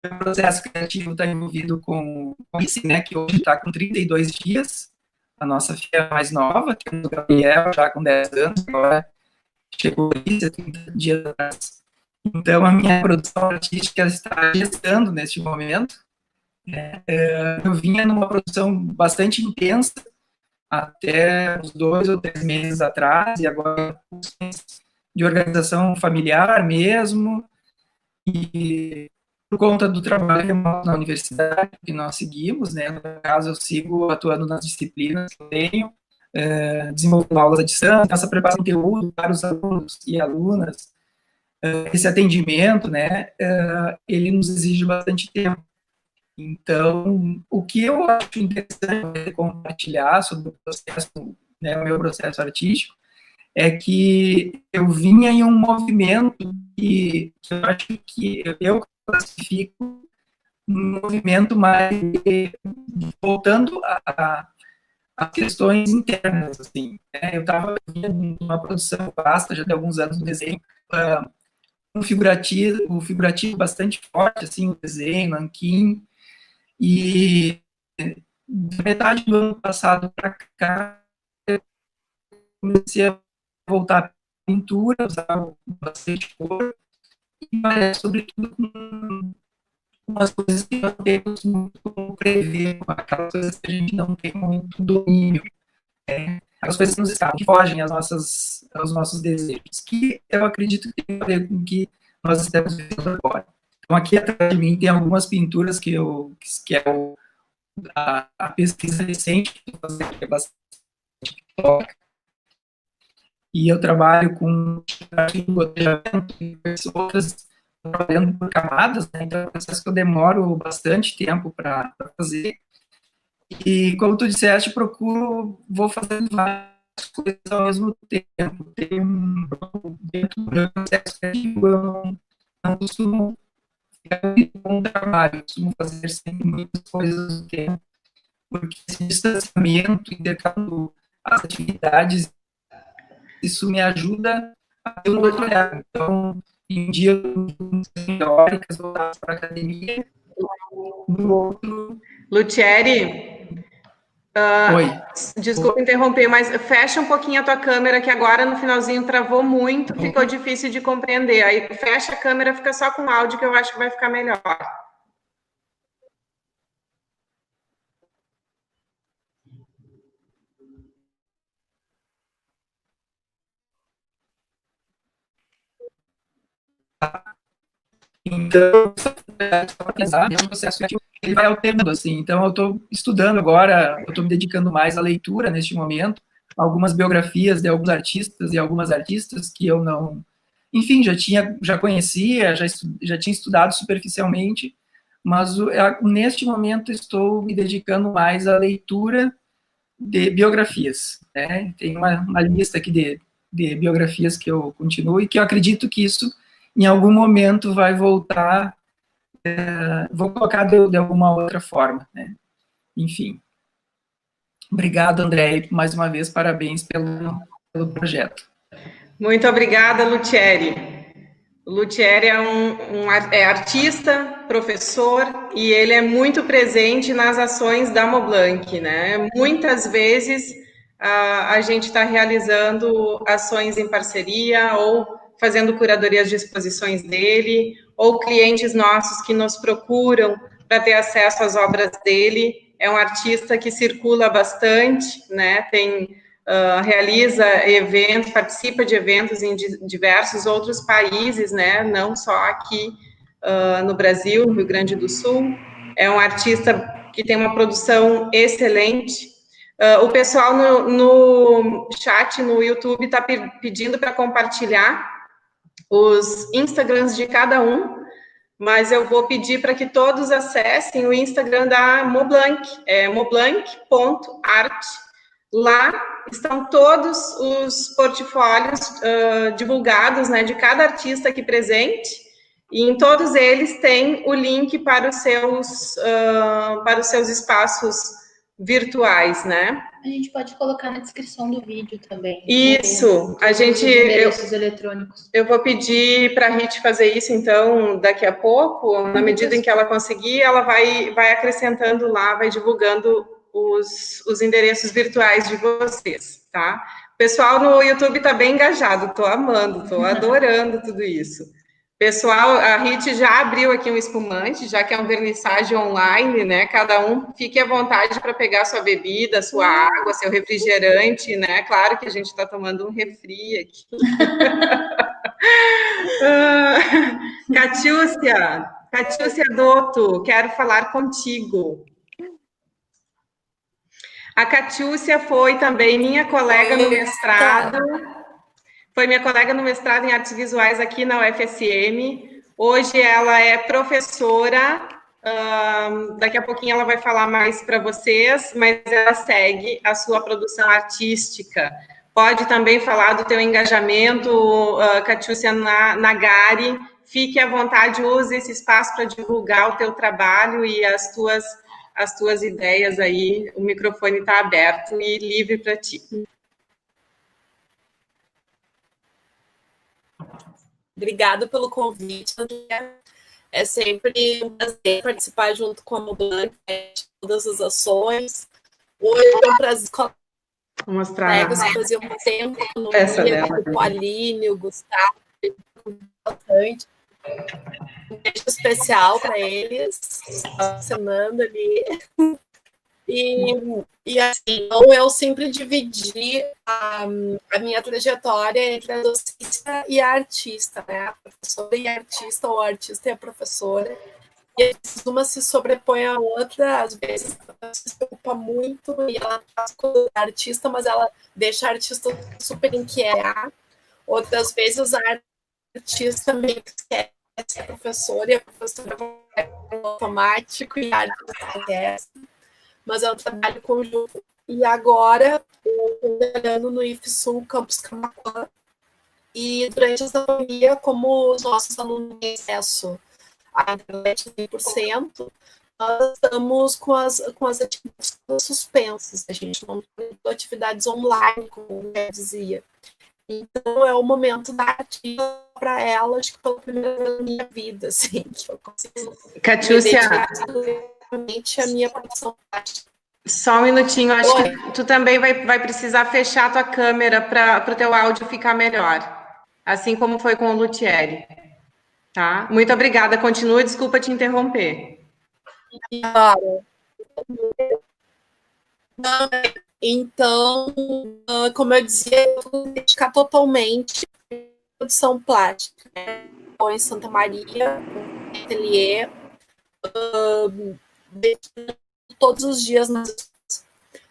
O meu processo criativo está envolvido com isso, né? Que hoje está com 32 dias. A nossa filha mais nova, que é o Gabriel, já com 10 anos, agora chegou isso, 30 dias atrás. Então, a minha produção artística está gestando neste momento. Eu vinha numa produção bastante intensa, até uns 2 ou 3 meses atrás, e agora de organização familiar mesmo, e por conta do trabalho remoto na universidade que nós seguimos, né, no caso eu sigo atuando nas disciplinas que eu tenho, desenvolvendo aulas à distância, essa preparação de conteúdo para os alunos e alunas, esse atendimento, né, ele nos exige bastante tempo. Então, o que eu acho interessante compartilhar sobre o processo, né, o meu processo artístico, é que eu vinha em um movimento que eu acho que eu classifico um movimento mais voltando a questões internas, assim, né? Eu estava numa produção vasta, já tem alguns anos no desenho, um figurativo bastante forte, assim, o desenho, nanquim, e da metade do ano passado para cá, eu comecei a voltar à pintura, usar bastante cor, e sobretudo com umas coisas que não temos muito como prever, aquelas coisas que a gente não tem muito domínio, aquelas coisas que nos escapam, que fogem aos nossos desejos, que eu acredito que tem a ver com o que nós estamos vivendo agora. Então, aqui atrás de mim tem algumas pinturas que é a pesquisa recente que eu estou fazendo, que é bastante TikTok, e eu trabalho com gotejamento e outras trabalhando por camadas, né? Então é um processo que eu demoro bastante tempo para fazer. E, como tu disseste, vou fazendo várias coisas ao mesmo tempo. Dentro do processo criativo, eu não costumo ficar com um trabalho, eu costumo fazer sempre muitas coisas ao tempo, porque esse distanciamento, intercalando as atividades, isso me ajuda a ter um outro olhar. Então, em um dia, teóricas voltadas para a academia, no outro... Lutieri, Oi. Desculpa interromper, mas fecha um pouquinho a tua câmera, que agora no finalzinho travou muito, ficou difícil de compreender. Aí fecha a câmera, fica só com áudio, que eu acho que vai ficar melhor. Então, é um processo que ele vai alternando, assim. Então, eu estou estudando agora, eu estou me dedicando mais à leitura neste momento, algumas biografias de alguns artistas e algumas artistas que eu não... Enfim, já conhecia, já tinha estudado superficialmente, mas neste momento estou me dedicando mais à leitura de biografias, né? Tem uma lista aqui de biografias que eu continuo e que eu acredito que isso em algum momento vai voltar, vou colocar de alguma outra forma, né? Enfim. Obrigado, André, mais uma vez, parabéns pelo projeto. Muito obrigada, Lutieri. O Lutieri é artista, professor, e ele é muito presente nas ações da Moblanc, né? Muitas vezes a gente está realizando ações em parceria ou fazendo curadorias de exposições dele, ou clientes nossos que nos procuram para ter acesso às obras dele. É um artista que circula bastante, né? Realiza eventos, participa de eventos em diversos outros países, né? Não só aqui no Brasil, no Rio Grande do Sul. É um artista que tem uma produção excelente. O pessoal no chat, no YouTube, está pedindo para compartilhar os Instagrams de cada um, mas eu vou pedir para que todos acessem o Instagram da Moblanc, é moblanc.art. Lá estão todos os portfólios divulgados, né, de cada artista aqui presente, e em todos eles tem o link para os seus espaços virtuais, né? A gente pode colocar na descrição do vídeo também. Isso, os endereços eletrônicos. Eu vou pedir para a Rit fazer isso, então, daqui a pouco, na medida em que ela conseguir, ela vai acrescentando lá, vai divulgando os endereços virtuais de vocês, tá? O pessoal no YouTube está bem engajado, estou amando, estou adorando tudo isso. Pessoal, a Rit já abriu aqui um espumante, já que é um vernissage online, né? Cada um fique à vontade para pegar sua bebida, sua água, seu refrigerante, né? Claro que a gente está tomando um refri aqui. Catiúcia Dotto, quero falar contigo. A Catiúcia foi também minha colega no mestrado. Foi minha colega no mestrado em artes visuais aqui na UFSM. Hoje ela é professora, daqui a pouquinho ela vai falar mais para vocês, mas ela segue a sua produção artística. Pode também falar do teu engajamento, Catiúcia, na Gari. Fique à vontade, use esse espaço para divulgar o teu trabalho e as tuas ideias aí. O microfone está aberto e livre para ti. Obrigada pelo convite, André. É sempre um prazer participar junto com a Mudante de todas as ações. Hoje é um prazer Vou mostrar que faziam um tempo no dia, o Aline, o Gustavo, bastante. Um beijo especial para eles, assinando ali. E assim, eu sempre dividi a minha trajetória entre a docência e a artista, né? A professora e a artista, ou a artista e a professora. E uma se sobrepõe à outra, às vezes ela se preocupa muito e ela faz coisa da artista, mas ela deixa a artista super inquieta. Outras vezes a artista meio que esquece a professora e a professora vai no automático e a artista esquece. Mas é um trabalho conjunto. E agora, eu estou trabalhando no IFSUL Campus Camaquã. E durante essa pandemia, como os nossos alunos têm acesso à internet 100%, nós estamos com as atividades suspensas. A gente não tem atividades online, como eu dizia. Então, é o momento da ativa para elas, que pela primeira vez na minha vida, assim, que eu consigo... Catiúcia... a minha produção. Só um minutinho, acho que tu também vai precisar fechar a tua câmera para o teu áudio ficar melhor, assim como foi com o Luthieri, tá? Muito obrigada, continua, desculpa te interromper. Então, como eu dizia, eu vou dedicar totalmente à produção plástica, né? Em Santa Maria, no ateliê, todos os dias.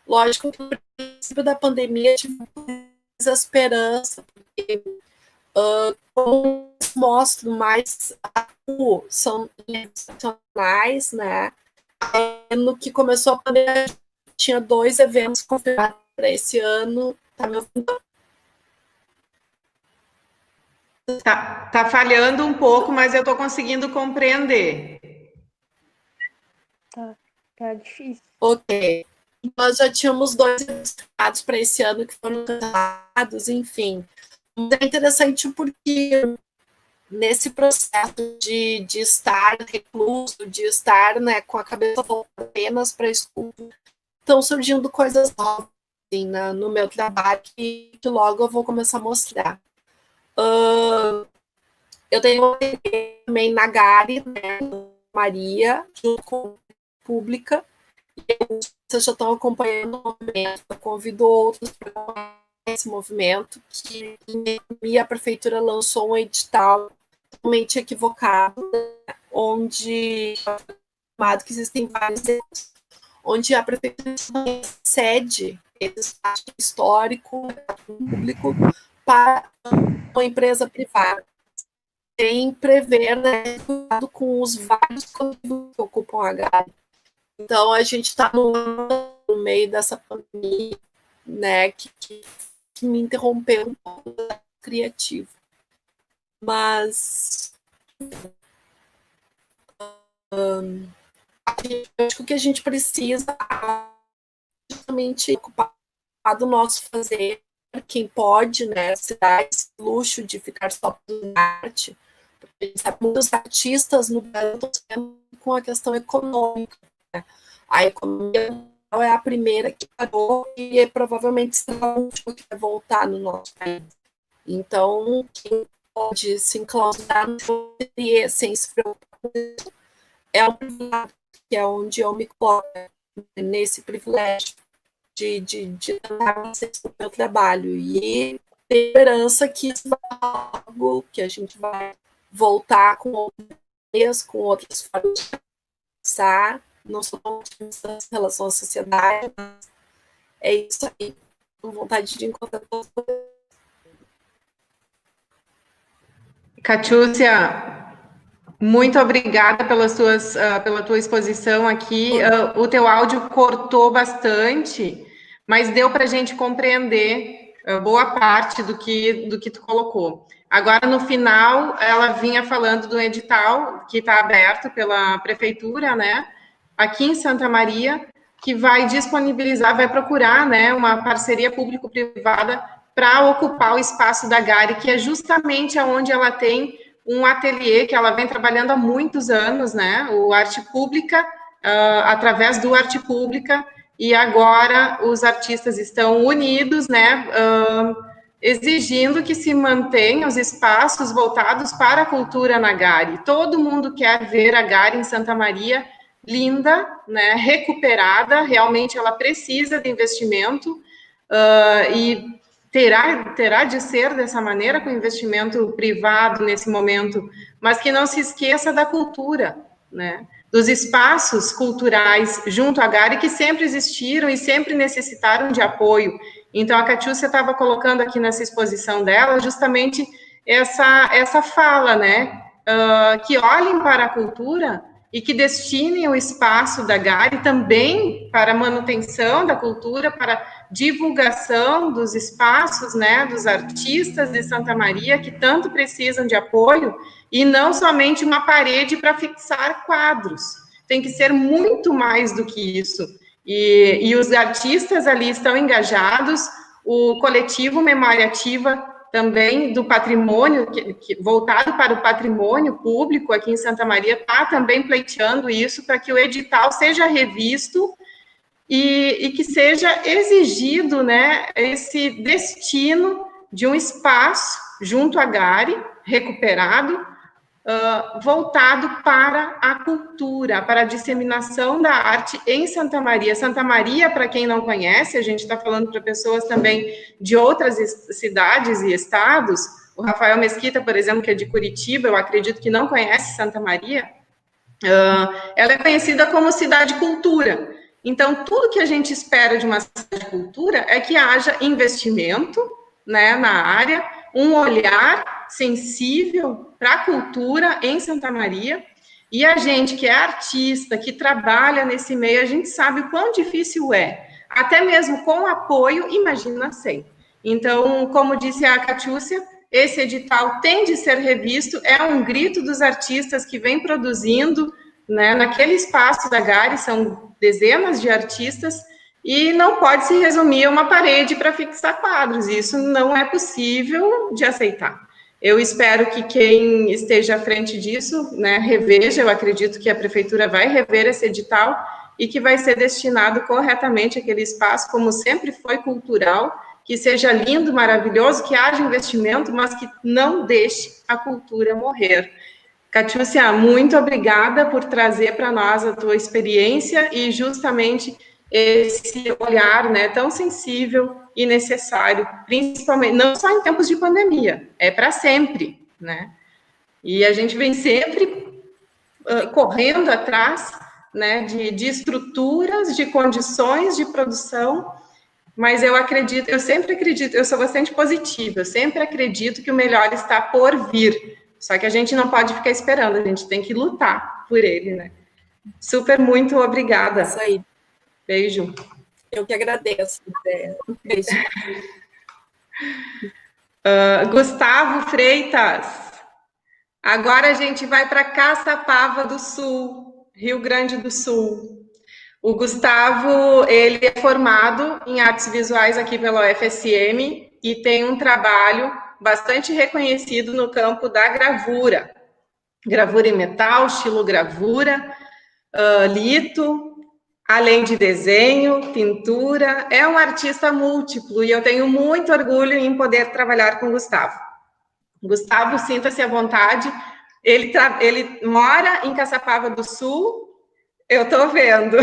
Lógico que no princípio da pandemia tive muita esperança, porque como mostro mais são internacionais, né? No que começou a pandemia, tinha 2 eventos confirmados para esse ano. Tá me ouvindo? Tá falhando um pouco, mas eu estou conseguindo compreender. Tá difícil. Ok. Nós já tínhamos 2 eventos para esse ano que foram cancelados, enfim. É interessante porque nesse processo de estar recluso, de estar, né, com a cabeça voltada apenas para estudo, estão surgindo coisas novas assim, no meu trabalho que logo eu vou começar a mostrar. Eu tenho também na Gari, né, Maria, junto com a Pública. Vocês já estão acompanhando o movimento, eu convido outros para esse movimento, que a prefeitura lançou um edital totalmente equivocado, onde que existem vários eventos, onde a prefeitura cede esse espaço histórico público para uma empresa privada, sem prever, né, cuidado com os vários coletivos que ocupam a Gari. Então, a gente está no meio dessa pandemia, né, que me interrompeu um pouco da criativa. Mas acho que o que a gente precisa é justamente ocupar do nosso fazer, quem pode, né, se dar esse luxo de ficar só produzindo arte, porque a gente sabe que muitos artistas no Brasil estão sofrendo com a questão econômica, né? A economia é a primeira que parou e provavelmente será a última que vai voltar no nosso país. Então, quem pode se enclausurar no ateliê sem se preocupar com isso é um privilégio, que é onde eu me coloco, nesse privilégio de dar acesso ao meu trabalho e ter esperança que isso vai ser algo que a gente vai voltar com outras ideias, com outras formas de pensar, não só em relação à sociedade, mas é isso aí, com vontade de encontrar todas as coisas. Catiúcia, muito obrigada pela tua exposição aqui. O teu áudio cortou bastante, mas deu para a gente compreender boa parte do que tu colocou. Agora, no final, ela vinha falando do edital que está aberto pela prefeitura, né, aqui em Santa Maria, que vai disponibilizar, vai procurar, né, uma parceria público-privada para ocupar o espaço da Gari, que é justamente onde ela tem um ateliê que ela vem trabalhando há muitos anos, né, o Arte Pública, através do Arte Pública, e agora os artistas estão unidos, né, exigindo que se mantenham os espaços voltados para a cultura na Gari. Todo mundo quer ver a Gari em Santa Maria linda, né, recuperada, realmente ela precisa de investimento, e terá de ser dessa maneira, com investimento privado nesse momento, mas que não se esqueça da cultura, né, dos espaços culturais junto à Gari, que sempre existiram e sempre necessitaram de apoio. Então, a Catiúcia estava colocando aqui nessa exposição dela justamente essa fala, né, que olhem para a cultura e que destinem o espaço da Gari também para a manutenção da cultura, para divulgação dos espaços, né, dos artistas de Santa Maria, que tanto precisam de apoio, e não somente uma parede para fixar quadros. Tem que ser muito mais do que isso. E os artistas ali estão engajados, o coletivo Memória Ativa também do patrimônio, voltado para o patrimônio público aqui em Santa Maria, está também pleiteando isso para que o edital seja revisto e que seja exigido, né, esse destino de um espaço junto à Gari, recuperado, voltado para a cultura, para a disseminação da arte em Santa Maria. Santa Maria, para quem não conhece, a gente está falando para pessoas também de outras cidades e estados. O Rafael Mesquita, por exemplo, que é de Curitiba, eu acredito que não conhece Santa Maria. Ela é conhecida como cidade cultura. Então, tudo que a gente espera de uma cidade cultura é que haja investimento, né, na área, um olhar sensível para a cultura em Santa Maria, e a gente que é artista, que trabalha nesse meio, a gente sabe o quão difícil é, até mesmo com apoio, imagina sem. Então, como disse a Catiúcia, esse edital tem de ser revisto, é um grito dos artistas que vem produzindo, né, naquele espaço da Gari, são dezenas de artistas, e não pode se resumir a uma parede para fixar quadros, isso não é possível de aceitar. Eu espero que quem esteja à frente disso, né, reveja, eu acredito que a prefeitura vai rever esse edital e que vai ser destinado corretamente aquele espaço, como sempre foi cultural, que seja lindo, maravilhoso, que haja investimento, mas que não deixe a cultura morrer. Catiúcia, muito obrigada por trazer para nós a tua experiência e justamente esse olhar, né, tão sensível e necessário, principalmente, não só em tempos de pandemia, é para sempre, né, e a gente vem sempre correndo atrás, né, de estruturas, de condições de produção, mas eu sempre acredito, eu sou bastante positiva, eu sempre acredito que o melhor está por vir, só que a gente não pode ficar esperando, a gente tem que lutar por ele, né. Super, muito obrigada. Isso aí. Beijo. Eu que agradeço. Beijo. Gustavo Freitas. Agora a gente vai para Caçapava do Sul, Rio Grande do Sul. O Gustavo, ele é formado em artes visuais aqui pela UFSM e tem um trabalho bastante reconhecido no campo da gravura. Gravura em metal, estilogravura, lito, além de desenho, pintura. É um artista múltiplo e eu tenho muito orgulho em poder trabalhar com o Gustavo. Gustavo, sinta-se à vontade. Ele mora em Caçapava do Sul. Eu estou vendo.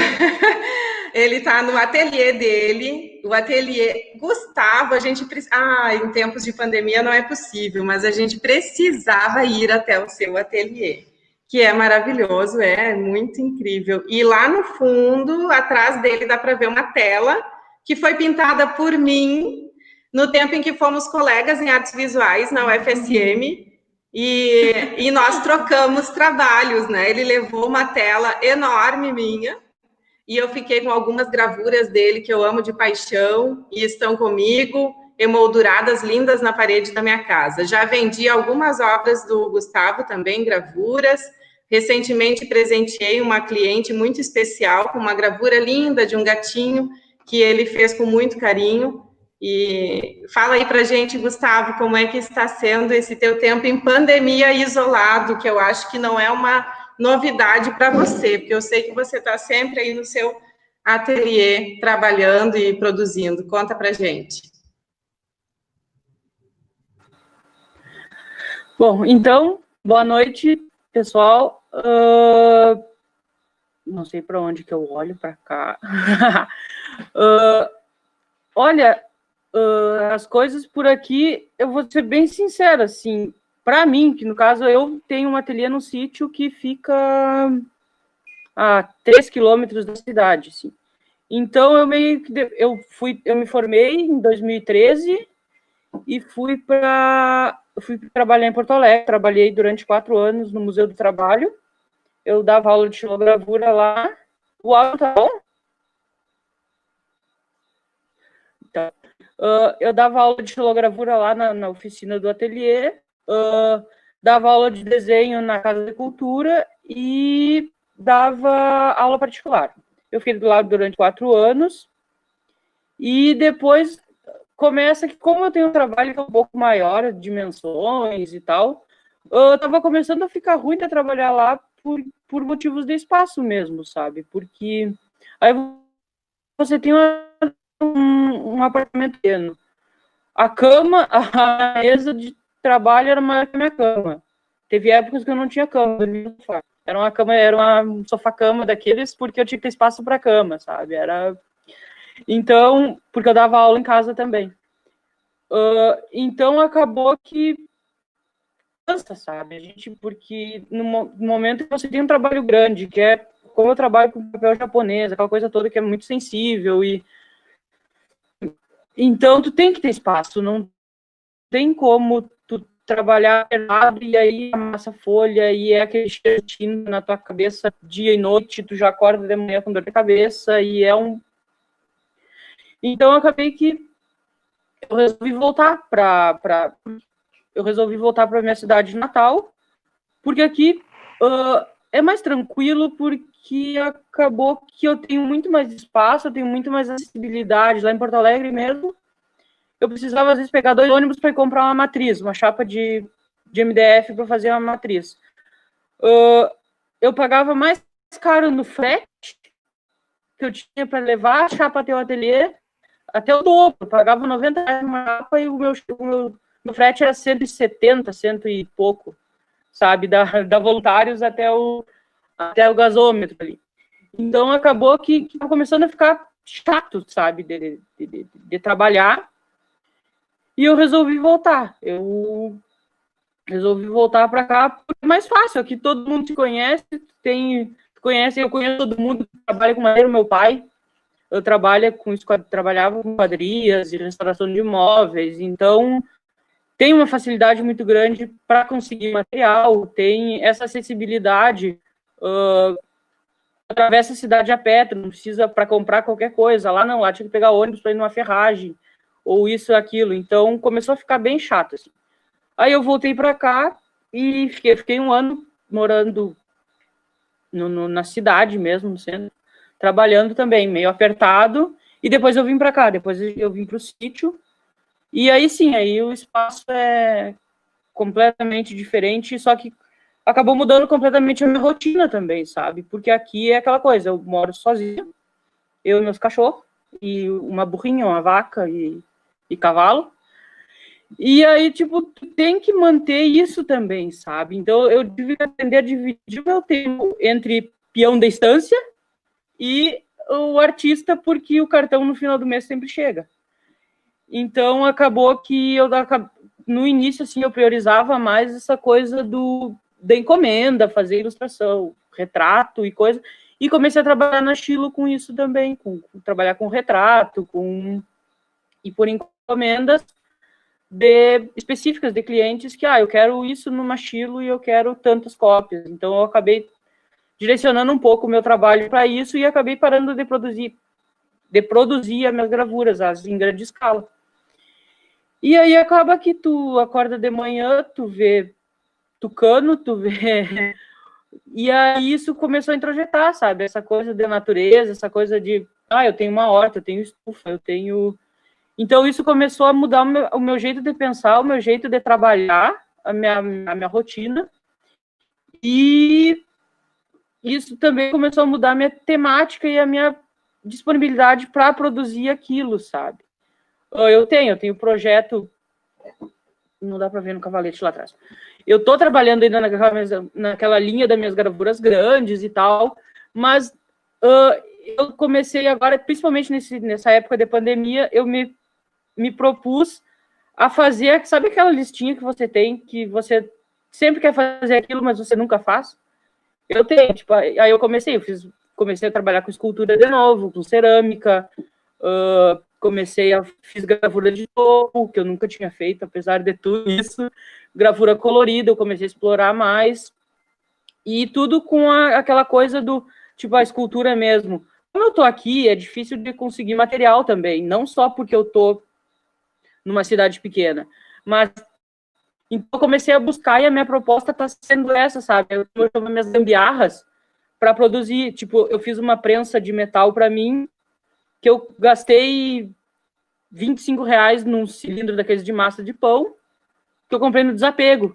Ele está no ateliê dele, o ateliê Gustavo, a gente em tempos de pandemia não é possível, mas a gente precisava ir até o seu ateliê, que é maravilhoso, é muito incrível. E lá no fundo, atrás dele, dá para ver uma tela que foi pintada por mim no tempo em que fomos colegas em artes visuais na UFSM. E nós trocamos trabalhos, né? Ele levou uma tela enorme minha e eu fiquei com algumas gravuras dele que eu amo de paixão e estão comigo, emolduradas, lindas na parede da minha casa. Já vendi algumas obras do Gustavo também, gravuras. Recentemente presenteei uma cliente muito especial com uma gravura linda de um gatinho que ele fez com muito carinho. E fala aí pra gente, Gustavo, como é que está sendo esse teu tempo em pandemia isolado, que eu acho que não é uma novidade para você, porque eu sei que você está sempre aí no seu ateliê, trabalhando e produzindo. Conta pra gente. Bom, então, boa noite, pessoal. Não sei para onde que eu olho, para cá. Olha, as coisas por aqui, eu vou ser bem sincera, assim, para mim, que no caso eu tenho um ateliê no sítio que fica a 3 quilômetros da cidade, assim. Então eu me formei em 2013 e fui trabalhar em Porto Alegre. Trabalhei durante 4 anos no Museu do Trabalho. Eu dava aula de estilogravura lá. O áudio tá bom? Então, eu dava aula de estilogravura lá na oficina do ateliê, dava aula de desenho na Casa de Cultura e dava aula particular. Eu fiquei do lado durante 4 anos e depois começa que, como eu tenho um trabalho que é um pouco maior, dimensões e tal, eu estava começando a ficar ruim de trabalhar lá por motivos de espaço mesmo, sabe? Porque aí você tem um apartamento pequeno. A cama, a mesa de trabalho era maior que a minha cama. Teve épocas que eu não tinha cama, era um sofá-cama daqueles, porque eu tinha que ter espaço para cama, sabe? Então, porque eu dava aula em casa também. Então, acabou que cansa, sabe? Porque no momento que você tem um trabalho grande, que é como eu trabalho com papel japonês, aquela coisa toda que é muito sensível, então tu tem que ter espaço, não tem como tu trabalhar errado e aí amassa folha e é aquele cheiro de tinta na tua cabeça dia e noite, tu já acorda de manhã com dor de cabeça e Então, eu acabei que eu resolvi voltar para minha cidade natal, porque aqui é mais tranquilo, porque acabou que eu tenho muito mais espaço, eu tenho muito mais acessibilidade. Lá em Porto Alegre mesmo, eu precisava, às vezes, pegar 2 ônibus para ir comprar uma matriz, uma chapa de MDF para fazer uma matriz. Eu pagava mais caro no frete que eu tinha para levar a chapa até o ateliê, até o dobro. Eu pagava R$90 uma chapa e o meu frete era 170, 100 e pouco, sabe? Da voluntários até o gasômetro ali. Então, acabou que estava começando a ficar chato, sabe? De trabalhar. E eu resolvi voltar. Eu resolvi voltar para cá porque é mais fácil. Aqui todo mundo se conhece, eu conheço todo mundo que trabalha com madeira. Meu pai, trabalhava com quadrias e restauração de imóveis, então tem uma facilidade muito grande para conseguir material, tem essa acessibilidade, atravessa a cidade a pé, não precisa para comprar qualquer coisa, lá não, lá tinha que pegar ônibus para ir numa ferragem, ou isso, aquilo, então começou a ficar bem chato, assim. Aí eu voltei para cá e fiquei 1 ano morando na cidade mesmo, no centro, trabalhando também, meio apertado, e depois eu vim para cá, depois eu vim para o sítio, e aí sim, aí o espaço é completamente diferente, só que acabou mudando completamente a minha rotina também, sabe? Porque aqui é aquela coisa, eu moro sozinho, eu e meus cachorros, e uma burrinha, uma vaca e cavalo, e aí, tipo, tu tem que manter isso também, sabe? Então, eu tive que aprender a dividir o meu tempo entre peão da estância e o artista, porque o cartão no final do mês sempre chega. Então, acabou que no início, assim, eu priorizava mais essa coisa da encomenda, fazer ilustração, retrato e coisa, e comecei a trabalhar na Chilo com isso também, trabalhar com retrato, e por encomendas específicas de clientes que, eu quero isso numa Chilo e eu quero tantas cópias. Então, eu acabei direcionando um pouco o meu trabalho para isso e acabei parando de produzir as minhas gravuras, as em grande escala. E aí acaba que tu acorda de manhã, tu vê tucano, tu vê... E aí isso começou a introjetar, sabe? Essa coisa de natureza, essa coisa de, eu tenho uma horta, eu tenho estufa, eu tenho... Então, isso começou a mudar o meu jeito de pensar, o meu jeito de trabalhar, a minha rotina. E isso também começou a mudar a minha temática e a minha disponibilidade para produzir aquilo, sabe? Eu tenho projeto... Não dá para ver no cavalete lá atrás. Eu estou trabalhando ainda naquela linha das minhas gravuras grandes e tal, mas eu comecei agora, principalmente nessa época de pandemia, eu me propus a fazer, sabe aquela listinha que você tem, que você sempre quer fazer aquilo, mas você nunca faz? Eu tenho, tipo, aí eu comecei a trabalhar com escultura de novo, com cerâmica, fiz gravura de topo, que eu nunca tinha feito, apesar de tudo isso, gravura colorida, eu comecei a explorar mais, e tudo com aquela coisa tipo, a escultura mesmo. Como eu tô aqui, é difícil de conseguir material também, não só porque eu tô numa cidade pequena, mas então eu comecei a buscar e a minha proposta está sendo essa, sabe? Eu chamo minhas gambiarras para produzir, tipo, eu fiz uma prensa de metal para mim, que eu gastei R$25 num cilindro daqueles de massa de pão, que eu comprei no Desapego,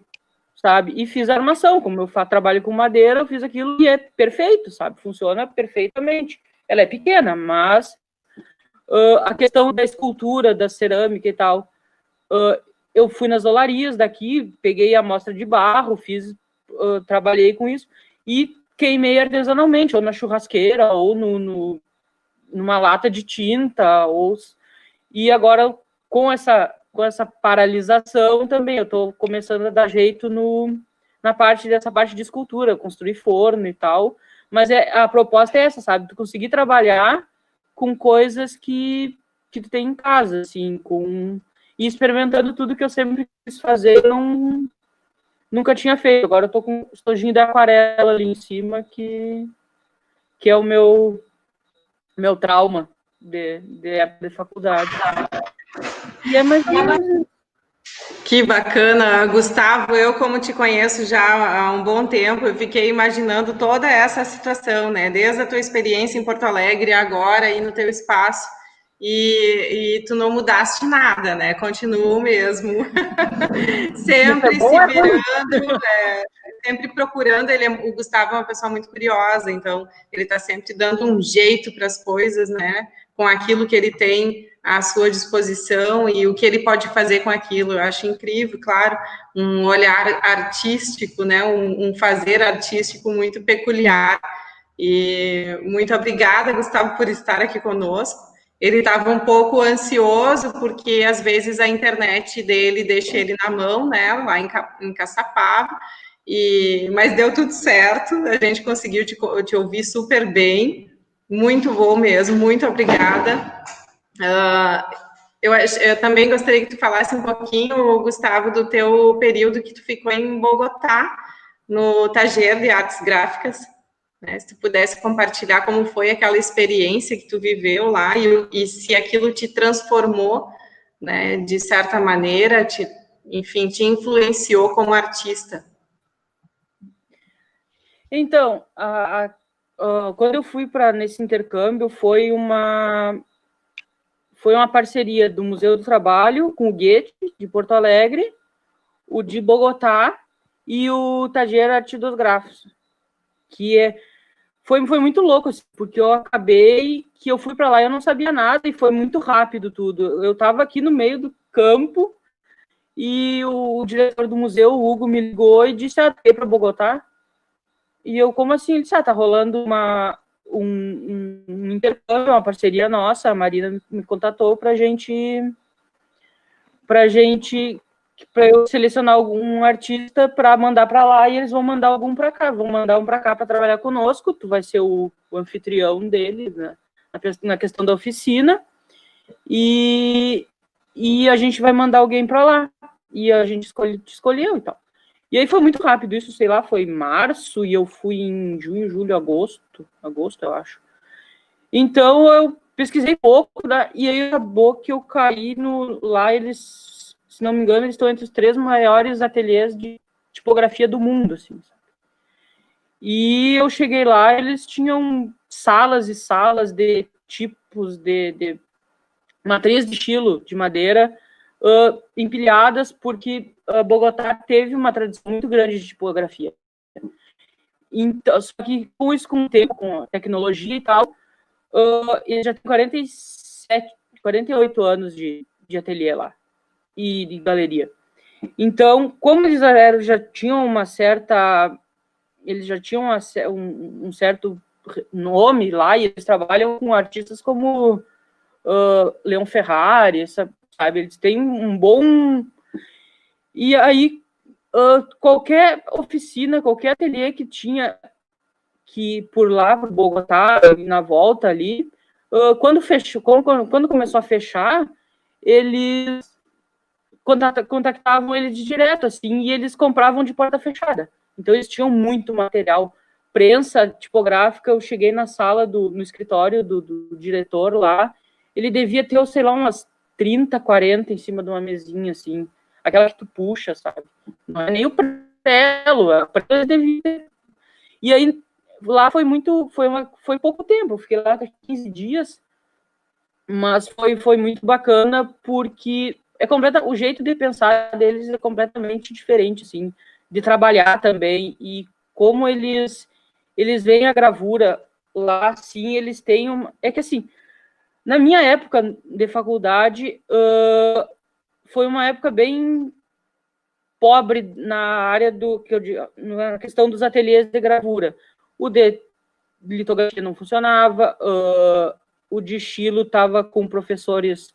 sabe? E fiz a armação, como eu trabalho com madeira, eu fiz aquilo e é perfeito, sabe? Funciona perfeitamente. Ela é pequena, mas a questão da escultura, da cerâmica e tal, eu fui nas olarias daqui, peguei a amostra de barro, trabalhei com isso e queimei artesanalmente, ou na churrasqueira, ou numa lata de tinta, e agora com essa paralisação também, eu estou começando a dar jeito dessa parte de escultura, construir forno e tal, mas a proposta é essa, sabe? Tu conseguir trabalhar com coisas que tu tem em casa, assim, e experimentando tudo que eu sempre quis fazer, nunca tinha feito. Agora eu tô com um estojinho de aquarela ali em cima, que é o meu trauma de faculdade. E é mais ou menos... Que bacana, Gustavo. Eu, como te conheço já há um bom tempo, eu fiquei imaginando toda essa situação, né? Desde a tua experiência em Porto Alegre, agora aí no teu espaço, e tu não mudaste nada, né? Continua o mesmo. Sempre se virando, sempre procurando. O Gustavo é uma pessoa muito curiosa, então ele está sempre dando um jeito para as coisas, né? Com aquilo que ele tem à sua disposição e o que ele pode fazer com aquilo. Eu acho incrível, claro, um olhar artístico, né? Um fazer artístico muito peculiar. E muito obrigada, Gustavo, por estar aqui conosco. Ele estava um pouco ansioso, porque às vezes a internet dele deixa ele na mão, né, lá em Caçapava, mas deu tudo certo, a gente conseguiu te ouvir super bem, muito bom mesmo, muito obrigada. Eu também gostaria que tu falasse um pouquinho, Gustavo, do teu período que tu ficou em Bogotá, no Taller de Artes Gráficas, né? Se tu pudesse compartilhar como foi aquela experiência que tu viveu lá e se aquilo te transformou, né, de certa maneira, enfim, te influenciou como artista. Então, quando eu fui para nesse intercâmbio, foi uma parceria do Museu do Trabalho com o Goethe, de Porto Alegre, o de Bogotá e o Taller Arte dos Grafos, que foi muito louco, assim, porque eu fui para lá e eu não sabia nada, e foi muito rápido tudo. Eu estava aqui no meio do campo, e o diretor do museu, o Hugo, me ligou e disse, tem para Bogotá? E eu, como assim? Ele disse, tá rolando um intercâmbio, uma parceria nossa, a Marina me contatou para eu selecionar algum artista para mandar para lá, e eles vão mandar algum para cá, vão mandar um para cá para trabalhar conosco, tu vai ser o anfitrião deles, né, na questão da oficina, e a gente vai mandar alguém para lá, e a gente escolheu e tal. E aí foi muito rápido, isso, sei lá, foi em março, e eu fui em junho, julho, agosto, eu acho. Então, eu pesquisei pouco, né, e aí acabou que eu caí lá, eles, se não me engano, eles estão entre os 3 maiores ateliês de tipografia do mundo, assim. E eu cheguei lá, eles tinham salas e salas de tipos de matriz de estilo de madeira, empilhadas, porque Bogotá teve uma tradição muito grande de tipografia. Então, só que com o tempo, com a tecnologia e tal, ele já tem 48 anos de ateliê lá, e de galeria. Então, como eles já tinham um certo nome lá, e eles trabalham com artistas como Leon Ferrari, sabe? Eles têm um bom... E aí, qualquer oficina, qualquer ateliê que tinha por lá, por Bogotá, na volta ali, quando começou a fechar, eles contactavam eles de direto, assim, e eles compravam de porta fechada. Então, eles tinham muito material. Prensa tipográfica, eu cheguei na sala, no escritório do diretor lá, ele devia ter, sei lá, umas 30, 40 em cima de uma mesinha, assim, aquela que tu puxa, sabe? Não é nem o prelo, a prelo devia ter. E aí, lá foi pouco tempo, eu fiquei lá 15 dias, mas foi muito bacana, porque o jeito de pensar deles é completamente diferente, assim, de trabalhar também, e como eles veem a gravura lá, assim, eles têm é que, assim, na minha época de faculdade, foi uma época bem pobre na área na questão dos ateliês de gravura. O de litografia não funcionava, o de estilo estava com professores,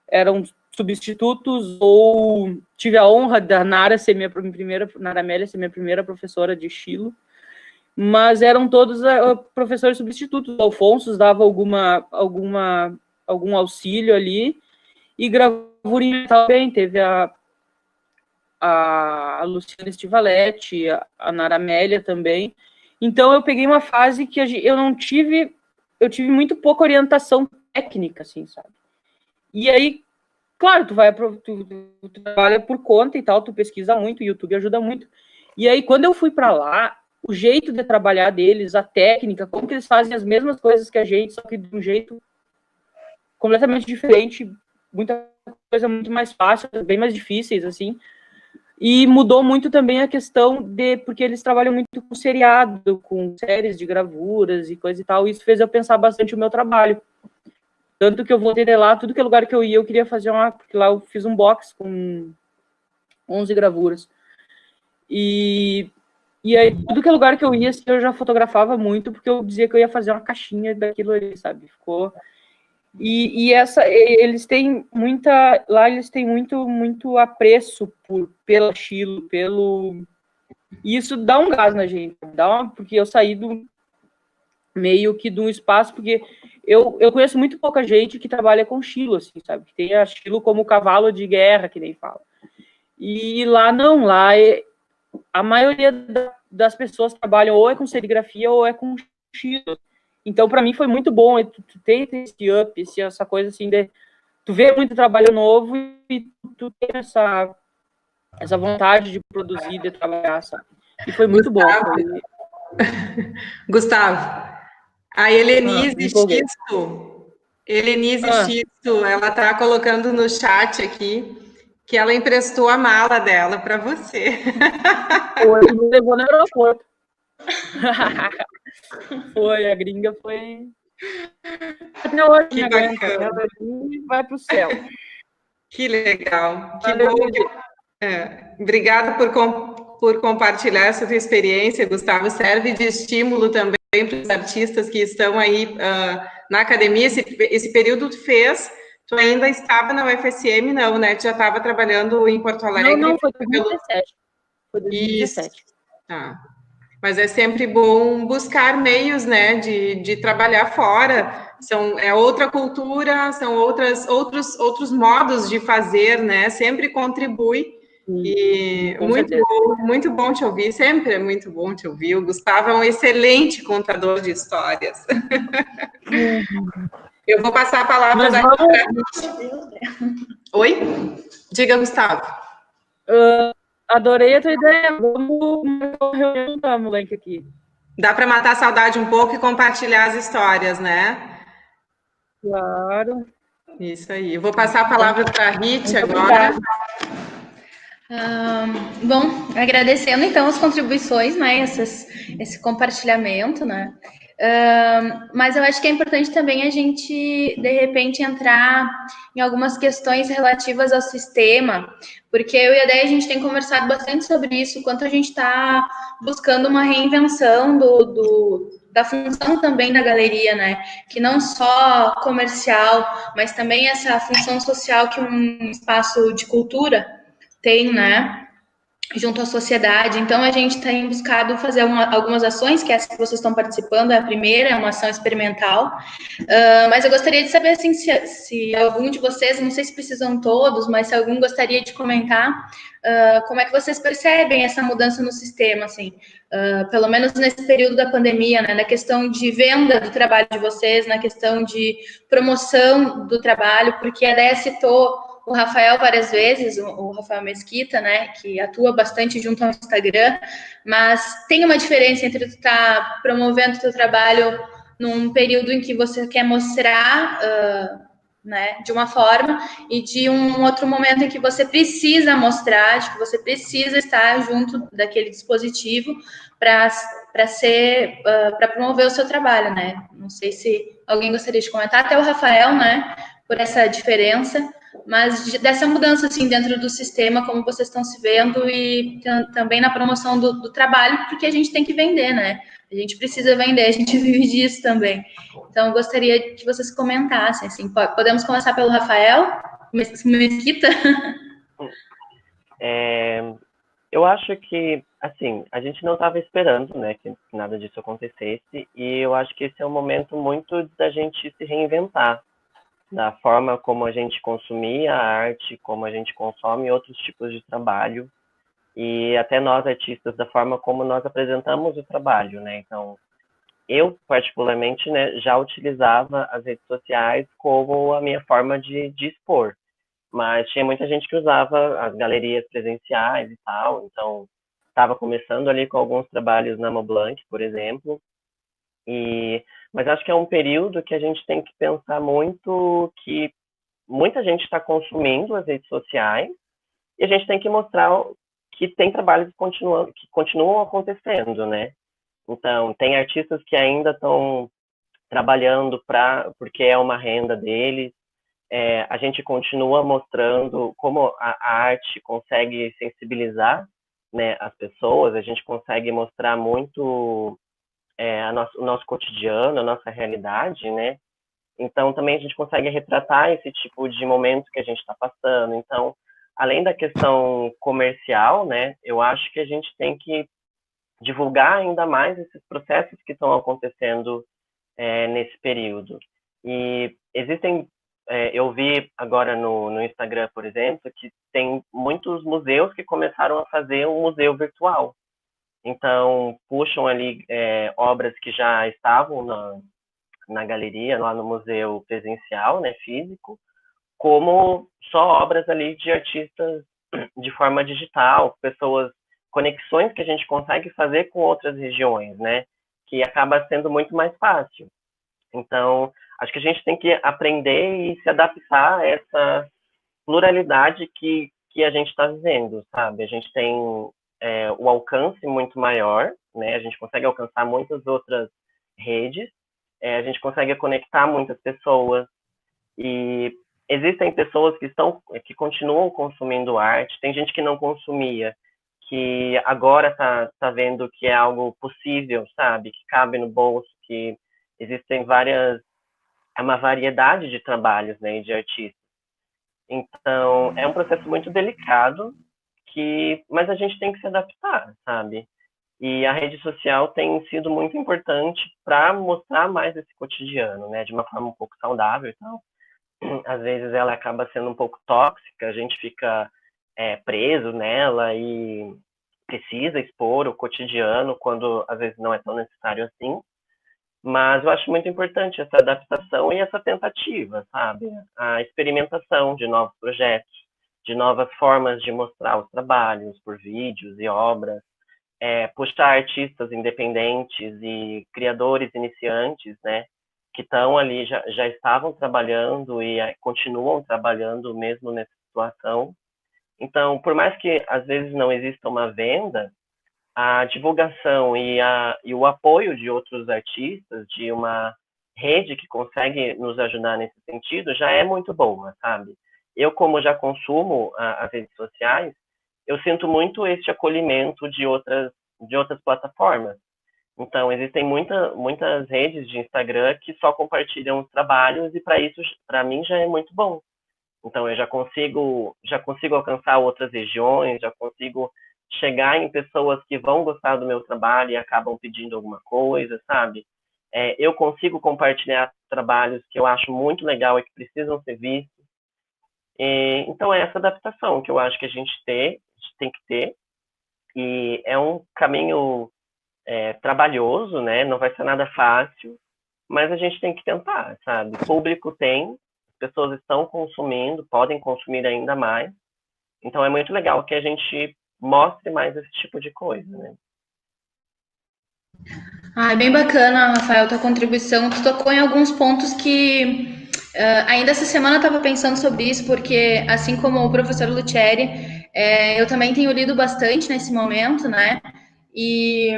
eram substitutos, ou tive a honra da Nara Amélia ser minha primeira professora de estilo, mas eram todos professores substitutos. O Alfonso dava algum auxílio ali, e gravura também teve a Luciana Stivaletti, a Nara Amélia também. Então eu peguei uma fase que eu tive muito pouca orientação técnica, assim, sabe? E aí, claro, tu trabalha por conta e tal, tu pesquisa muito, o YouTube ajuda muito. E aí, quando eu fui para lá, o jeito de trabalhar deles, a técnica, como que eles fazem as mesmas coisas que a gente, só que de um jeito completamente diferente, muita coisa muito mais fácil, bem mais difíceis, assim. E mudou muito também a questão porque eles trabalham muito com seriado, com séries de gravuras e coisa e tal, e isso fez eu pensar bastante o meu trabalho. Tanto que eu voltei de lá, tudo que é lugar que eu ia, eu queria fazer porque lá eu fiz um box com 11 gravuras. E aí, tudo que é lugar que eu ia, assim, eu já fotografava muito, porque eu dizia que eu ia fazer uma caixinha daquilo ali, sabe? Ficou... eles têm lá eles têm muito apreço pelo estilo, e isso dá um gás na gente, porque eu saí meio que de um espaço, porque eu conheço muito pouca gente que trabalha com estilo, assim, sabe? Que tem estilo como cavalo de guerra, que nem fala. E lá não, a maioria das pessoas trabalham ou é com serigrafia ou é com estilo. Então, para mim, foi muito bom tu ter esse up, essa coisa assim, tu vê muito trabalho novo e tu tem essa vontade de produzir, de trabalhar, sabe? E foi muito bom. Gustavo, a Helenise Xisto, ela está colocando no chat aqui que ela emprestou a mala dela para você. Foi, me levou no aeroporto. Foi, a gringa foi. Até hoje Que me aguenta. Ela vai pro céu. Que legal. Que Valeu, bom. Obrigada por compartilhar essa tua experiência, Gustavo. Serve de estímulo também para os artistas que estão aí na academia. Esse período tu ainda estava na UFSM, não, né? Tu já estava trabalhando em Porto Alegre? Não, foi 2017. Foi 2017. Isso. Tá. Mas é sempre bom buscar meios, né, de trabalhar fora. É outra cultura, são outros modos de fazer, né? Sempre contribui. E muito bom te ouvir, sempre é muito bom te ouvir. O Gustavo é um excelente contador de histórias. Eu vou passar a palavra da Oi? Diga, Gustavo. Adorei a tua ideia. Vamos reunir um moleque aqui. Dá para matar a saudade um pouco e compartilhar as histórias, né? Claro. Isso aí. Eu vou passar a palavra para a Rit agora. Bom, agradecendo então as contribuições, né, esse compartilhamento, né, mas eu acho que é importante também a gente, de repente, entrar em algumas questões relativas ao sistema, porque eu e a Déia, a gente tem conversado bastante sobre isso, quanto a gente está buscando uma reinvenção da função também da galeria, né, que não só comercial, mas também essa função social que um espaço de cultura tem, né, junto à sociedade. Então, a gente tem buscado fazer algumas ações, que essa que vocês estão participando é a primeira, é uma ação experimental, mas eu gostaria de saber, assim, se algum de vocês, não sei se precisam todos, mas se algum gostaria de comentar como é que vocês percebem essa mudança no sistema, assim, pelo menos nesse período da pandemia, né, na questão de venda do trabalho de vocês, na questão de promoção do trabalho, porque a Déia citou o Rafael várias vezes, o Rafael Mesquita, né, que atua bastante junto ao Instagram, mas tem uma diferença entre tu estar promovendo o teu trabalho num período em que você quer mostrar, né, de uma forma, e de um outro momento em que você precisa mostrar, de que você precisa estar junto daquele dispositivo para promover o seu trabalho, né? Não sei se alguém gostaria de comentar, até o Rafael, né, por essa diferença, mas dessa mudança, assim, dentro do sistema, como vocês estão se vendo, e também na promoção do trabalho, porque a gente tem que vender, né? A gente precisa vender, a gente vive disso também. Então, eu gostaria que vocês comentassem, assim, podemos começar pelo Rafael Mesquita? Eu acho que, assim, a gente não estava esperando, né, que nada disso acontecesse, e eu acho que esse é um momento muito da gente se reinventar, da forma como a gente consumia a arte, como a gente consome outros tipos de trabalho, e até nós artistas, da forma como nós apresentamos o trabalho, né? Então, eu, particularmente, né, já utilizava as redes sociais como a minha forma de expor, mas tinha muita gente que usava as galerias presenciais e tal, então estava começando ali com alguns trabalhos na Moblanc, por exemplo, mas acho que é um período que a gente tem que pensar muito que muita gente está consumindo as redes sociais e a gente tem que mostrar que tem trabalhos que continuam acontecendo, né? Então, tem artistas que ainda estão trabalhando porque é uma renda deles. A gente continua mostrando como a arte consegue sensibilizar, né, as pessoas, a gente consegue mostrar muito o nosso cotidiano, a nossa realidade, né? Então, também a gente consegue retratar esse tipo de momento que a gente está passando. Então, além da questão comercial, né, eu acho que a gente tem que divulgar ainda mais esses processos que estão acontecendo nesse período. E existem, eu vi agora no Instagram, por exemplo, que tem muitos museus que começaram a fazer um museu virtual. Então, puxam ali obras que já estavam na galeria, lá no museu presencial, né, físico, como só obras ali de artistas de forma digital, pessoas conexões que a gente consegue fazer com outras regiões, né? Que acaba sendo muito mais fácil. Então, acho que a gente tem que aprender e se adaptar a essa pluralidade que a gente está vivendo, sabe? A gente tem o alcance muito maior, né? A gente consegue alcançar muitas outras redes, a gente consegue conectar muitas pessoas, e existem pessoas que continuam consumindo arte, tem gente que não consumia, que agora tá vendo que é algo possível, sabe? Que cabe no bolso, que existem uma variedade de trabalhos, né, de artistas. Então, é um processo muito delicado, mas a gente tem que se adaptar, sabe? E a rede social tem sido muito importante para mostrar mais esse cotidiano, né? De uma forma um pouco saudável e tal. Às vezes ela acaba sendo um pouco tóxica, a gente fica preso nela e precisa expor o cotidiano quando às vezes não é tão necessário assim. Mas eu acho muito importante essa adaptação e essa tentativa, sabe? A experimentação de novos projetos, de novas formas de mostrar os trabalhos por vídeos e obras, puxar artistas independentes e criadores iniciantes, né? Que estão ali, já estavam trabalhando e continuam trabalhando mesmo nessa situação. Então, por mais que às vezes não exista uma venda, a divulgação e o apoio de outros artistas, de uma rede que consegue nos ajudar nesse sentido, já é muito boa, sabe? Eu, como já consumo as redes sociais, eu sinto muito esse acolhimento de outras plataformas. Então, existem muitas redes de Instagram que só compartilham os trabalhos, e para mim, já é muito bom. Então, eu já consigo alcançar outras regiões, já consigo chegar em pessoas que vão gostar do meu trabalho e acabam pedindo alguma coisa, sabe? Eu consigo compartilhar trabalhos que eu acho muito legal e que precisam ser vistos. Então, é essa adaptação que eu acho que a gente tem que ter. E é um caminho trabalhoso, né? Não vai ser nada fácil, mas a gente tem que tentar, sabe? O público tem, as pessoas estão consumindo, podem consumir ainda mais. Então, é muito legal que a gente mostre mais esse tipo de coisa, né? É bem bacana, Rafael, tua contribuição. Tu tocou em alguns pontos que ainda essa semana eu estava pensando sobre isso, porque assim como o professor Lucieri, eu também tenho lido bastante nesse momento, né? E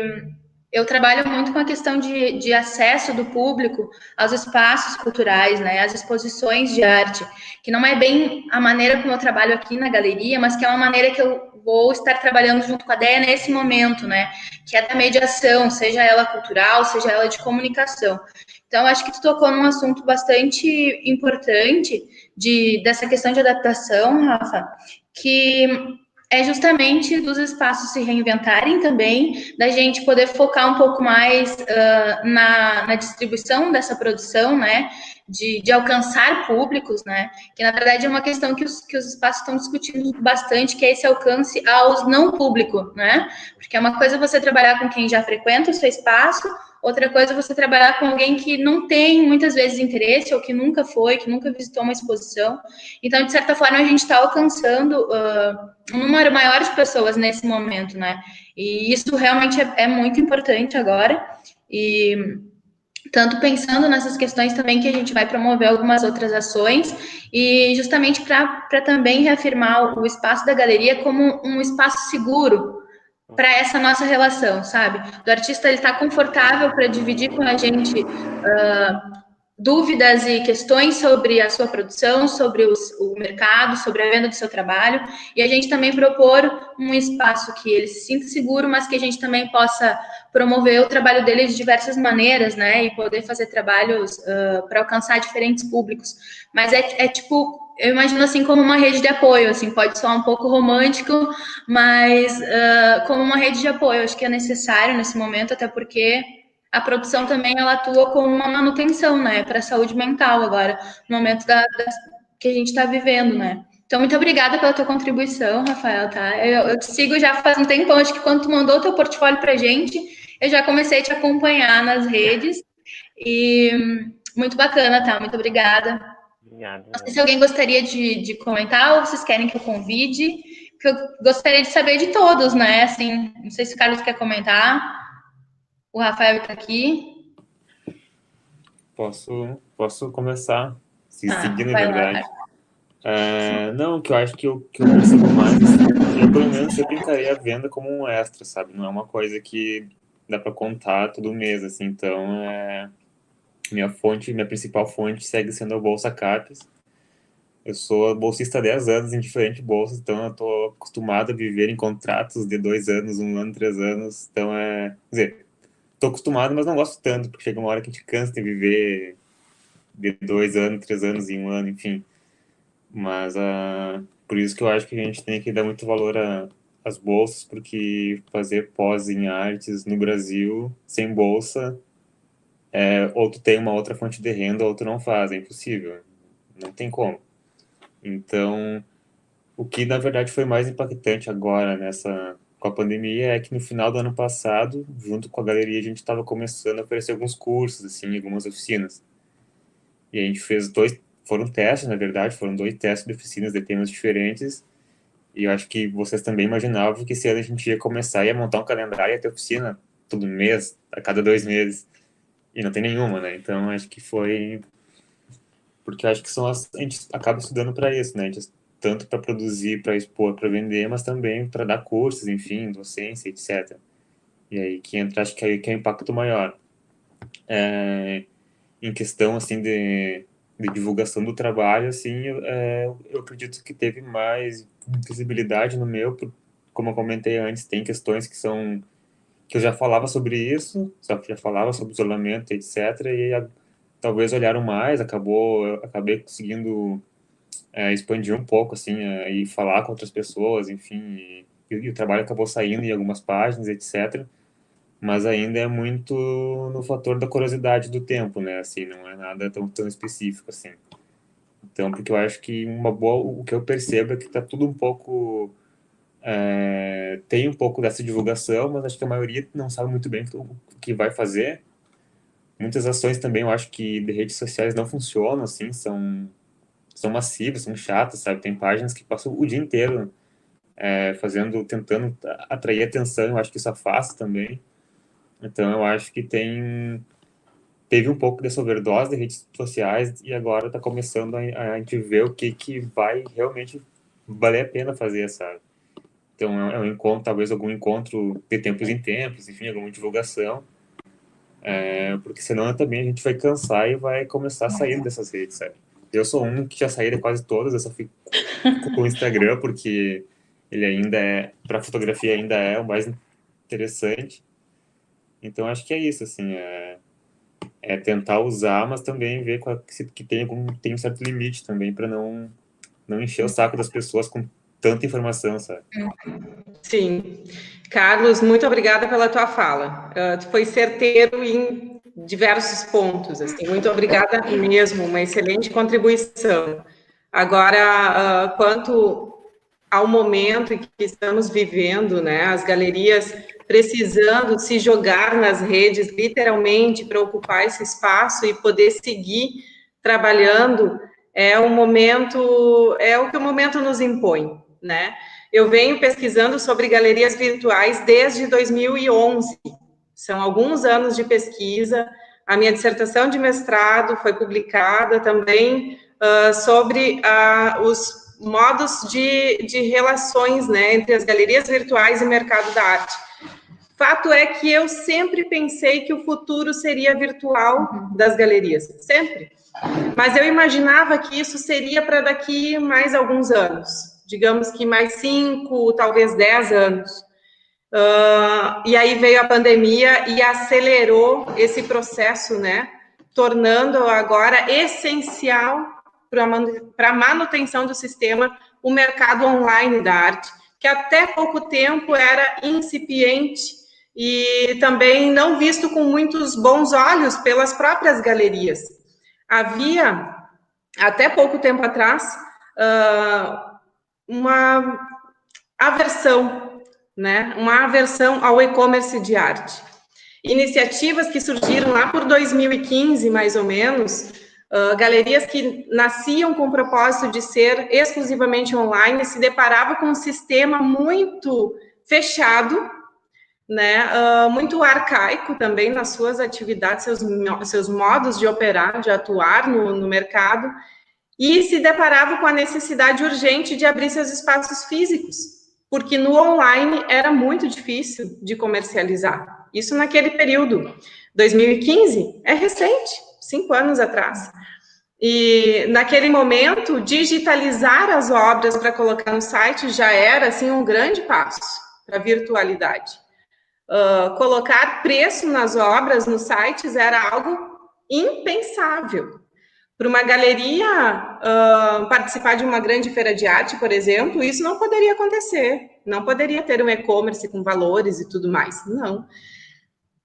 eu trabalho muito com a questão de acesso do público aos espaços culturais, né, às exposições de arte, que não é bem a maneira como eu trabalho aqui na galeria, mas que é uma maneira que eu vou estar trabalhando junto com a DEA nesse momento, né, que é da mediação, seja ela cultural, seja ela de comunicação. Então, acho que tu tocou num assunto bastante importante dessa questão de adaptação, Rafa, que é justamente dos espaços se reinventarem também, da gente poder focar um pouco mais na distribuição dessa produção, né, de alcançar públicos, né, que na verdade é uma questão que os espaços estão discutindo bastante, que é esse alcance aos não público, né, porque é uma coisa você trabalhar com quem já frequenta o seu espaço, outra coisa é você trabalhar com alguém que não tem, muitas vezes, interesse, ou que nunca visitou uma exposição. Então, de certa forma, a gente está alcançando um número maior de pessoas nesse momento, né? E isso realmente é muito importante agora. E tanto pensando nessas questões também que a gente vai promover algumas outras ações, e justamente para também reafirmar o espaço da galeria como um espaço seguro para essa nossa relação, sabe? Do artista ele estar confortável para dividir com a gente dúvidas e questões sobre a sua produção, sobre o mercado, sobre a venda do seu trabalho, e a gente também propor um espaço que ele se sinta seguro, mas que a gente também possa promover o trabalho dele de diversas maneiras, né, e poder fazer trabalhos para alcançar diferentes públicos. Mas tipo, eu imagino assim como uma rede de apoio, assim, pode soar um pouco romântico, mas como uma rede de apoio, acho que é necessário nesse momento, até porque a produção também ela atua como uma manutenção, né, para a saúde mental agora, no momento que a gente está vivendo, né. Então, muito obrigada pela tua contribuição, Rafael, tá? Eu te sigo já faz um tempão, acho que quando tu mandou o teu portfólio pra gente, eu já comecei a te acompanhar nas redes, e muito bacana, tá? Muito obrigada. Obrigado. Não sei se alguém gostaria de comentar, ou vocês querem que eu convide que eu gostaria de saber de todos, né? Assim, não sei se o Carlos quer comentar. O Rafael está aqui. Posso começar, seguindo, na vai verdade. Lá. Não, que eu acho que eu percebo mais, assim, eu pelo menos sempre encarei a venda como um extra, sabe? Não é uma coisa que dá para contar todo mês, assim. Então, minha principal fonte segue sendo a Bolsa CAPES. Eu sou bolsista há 10 anos em diferentes bolsas, então eu estou acostumado a viver em contratos de 2 anos, 1 ano, 3 anos. Então, quer dizer, estou acostumado, mas não gosto tanto, porque chega uma hora que a gente cansa de viver de 2 anos, 3 anos em 1 ano, enfim. Mas por isso que eu acho que a gente tem que dar muito valor às bolsas, porque fazer pós em artes no Brasil, sem bolsa, ou tu tem uma outra fonte de renda, ou tu não faz, é impossível, não tem como. Então, o que na verdade foi mais impactante agora com a pandemia é que no final do ano passado, junto com a galeria, a gente estava começando a oferecer alguns cursos, assim, algumas oficinas. E a gente fez foram testes, na verdade, foram 2 testes de oficinas de temas diferentes, e eu acho que vocês também imaginavam que esse ano a gente ia começar e ia montar um calendário e ia ter oficina todo mês, a cada 2 meses, e não tem nenhuma, né? Então, acho que foi... Porque eu acho que a gente acaba estudando para isso, né? Tanto para produzir, para expor, para vender, mas também para dar cursos, enfim, docência, etc. E aí que entra, acho que aí que é o impacto maior. Em questão, assim, de divulgação do trabalho, assim, eu acredito que teve mais visibilidade no meu, como eu comentei antes, tem questões que eu já falava sobre isso, já falava sobre isolamento, etc., e talvez olharam mais, acabei conseguindo expandir um pouco, assim, e falar com outras pessoas, enfim, e o trabalho acabou saindo em algumas páginas, etc., mas ainda é muito no fator da curiosidade do tempo, né, assim, não é nada tão específico, assim. Então, porque eu acho que o que eu percebo é que tá tudo um pouco... tem um pouco dessa divulgação, mas acho que a maioria não sabe muito bem o que vai fazer. Muitas ações também, eu acho que de redes sociais não funcionam, assim, são massivas, são chatas, sabe? Tem páginas que passam o dia inteiro tentando atrair atenção, eu acho que isso afasta também. Então, eu acho que teve um pouco dessa overdose de redes sociais e agora está começando a gente ver o que vai realmente valer a pena fazer, sabe? Então, é um encontro, talvez algum encontro de tempos em tempos, enfim, alguma divulgação, porque senão também a gente vai cansar e vai começar a sair dessas redes, sabe? Eu sou um que já saí de quase todas, eu só fico com o Instagram, porque ele ainda para fotografia ainda é o mais interessante. Então, acho que é isso, assim, tentar usar, mas também ver que tem um certo limite também, para não encher o saco das pessoas com tanta informação, sabe? Sim. Carlos, muito obrigada pela tua fala. Tu foi certeiro em diversos pontos, assim, muito obrigada mesmo, uma excelente contribuição. Agora, quanto ao momento em que estamos vivendo, né, as galerias precisando se jogar nas redes, literalmente, para ocupar esse espaço e poder seguir trabalhando, é o que o momento nos impõe, né? Eu venho pesquisando sobre galerias virtuais desde 2011, são alguns anos de pesquisa. A minha dissertação de mestrado foi publicada também sobre os modos de relações, né, entre as galerias virtuais e o mercado da arte. Fato é que eu sempre pensei que o futuro seria virtual das galerias, sempre. Mas eu imaginava que isso seria para daqui mais alguns anos, digamos que mais 5, talvez 10 anos. E aí veio a pandemia e acelerou esse processo, né, tornando agora essencial para a manutenção do sistema o mercado online da arte, que até pouco tempo era incipiente e também não visto com muitos bons olhos pelas próprias galerias. Havia, até pouco tempo atrás, uma aversão, né? Uma aversão ao e-commerce de arte. Iniciativas que surgiram lá por 2015, mais ou menos, galerias que nasciam com o propósito de ser exclusivamente online se deparavam com um sistema muito fechado, né, muito arcaico também nas suas atividades, seus modos de operar, de atuar no mercado, e se deparava com a necessidade urgente de abrir seus espaços físicos, porque no online era muito difícil de comercializar. Isso naquele período. 2015 é recente, 5 anos atrás. E naquele momento, digitalizar as obras para colocar no site já era assim um grande passo para a virtualidade. Colocar preço nas obras, nos sites, era algo impensável. Para uma galeria participar de uma grande feira de arte, por exemplo, isso não poderia acontecer. Não poderia ter um e-commerce com valores e tudo mais. Não.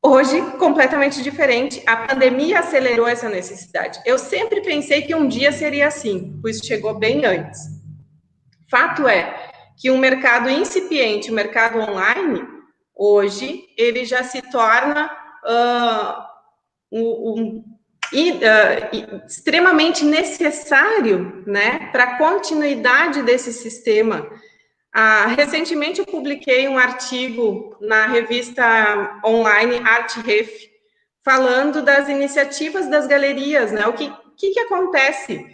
Hoje, completamente diferente. A pandemia acelerou essa necessidade. Eu sempre pensei que um dia seria assim, pois chegou bem antes. Fato é que um mercado incipiente, o mercado online, hoje, ele já se torna extremamente necessário, né, para a continuidade desse sistema. Recentemente eu publiquei um artigo na revista online ArtRef, falando das iniciativas das galerias, né, o que acontece?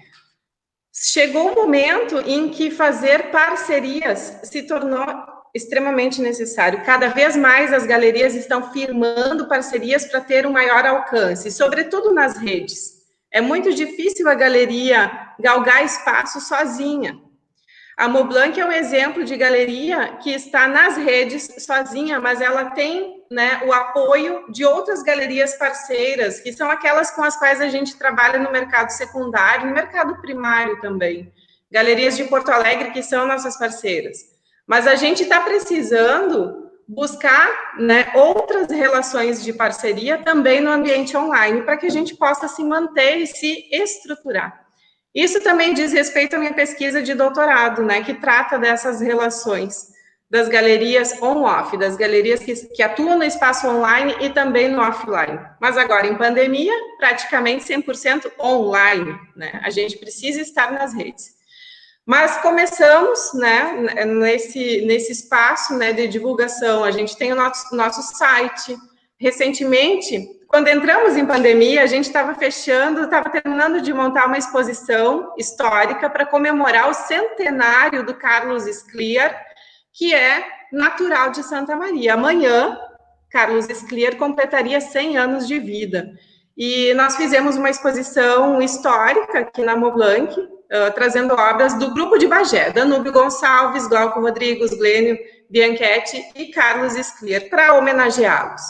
Chegou um momento em que fazer parcerias se tornou extremamente necessário. Cada vez mais as galerias estão firmando parcerias para ter um maior alcance, sobretudo nas redes. É muito difícil a galeria galgar espaço sozinha. A Moblanc é um exemplo de galeria que está nas redes sozinha, mas ela tem, né, o apoio de outras galerias parceiras, que são aquelas com as quais a gente trabalha no mercado secundário, no mercado primário também. Galerias de Porto Alegre que são nossas parceiras. Mas a gente está precisando buscar, né, outras relações de parceria também no ambiente online, para que a gente possa se manter e se estruturar. Isso também diz respeito à minha pesquisa de doutorado, né, que trata dessas relações das galerias on-off, das galerias que atuam no espaço online e também no offline. Mas agora, em pandemia, praticamente 100% online, né? A gente precisa estar nas redes. Mas começamos, né, nesse espaço, né, de divulgação. A gente tem o nosso site. Recentemente, quando entramos em pandemia, a gente estava terminando de montar uma exposição histórica para comemorar o centenário do Carlos Scliar, que é natural de Santa Maria. Amanhã, Carlos Scliar completaria 100 anos de vida. E nós fizemos uma exposição histórica aqui na Moblanc, trazendo obras do grupo de Bagé, Danúbio Gonçalves, Glauco Rodrigues, Glênio Bianchetti e Carlos Scliar, para homenageá-los.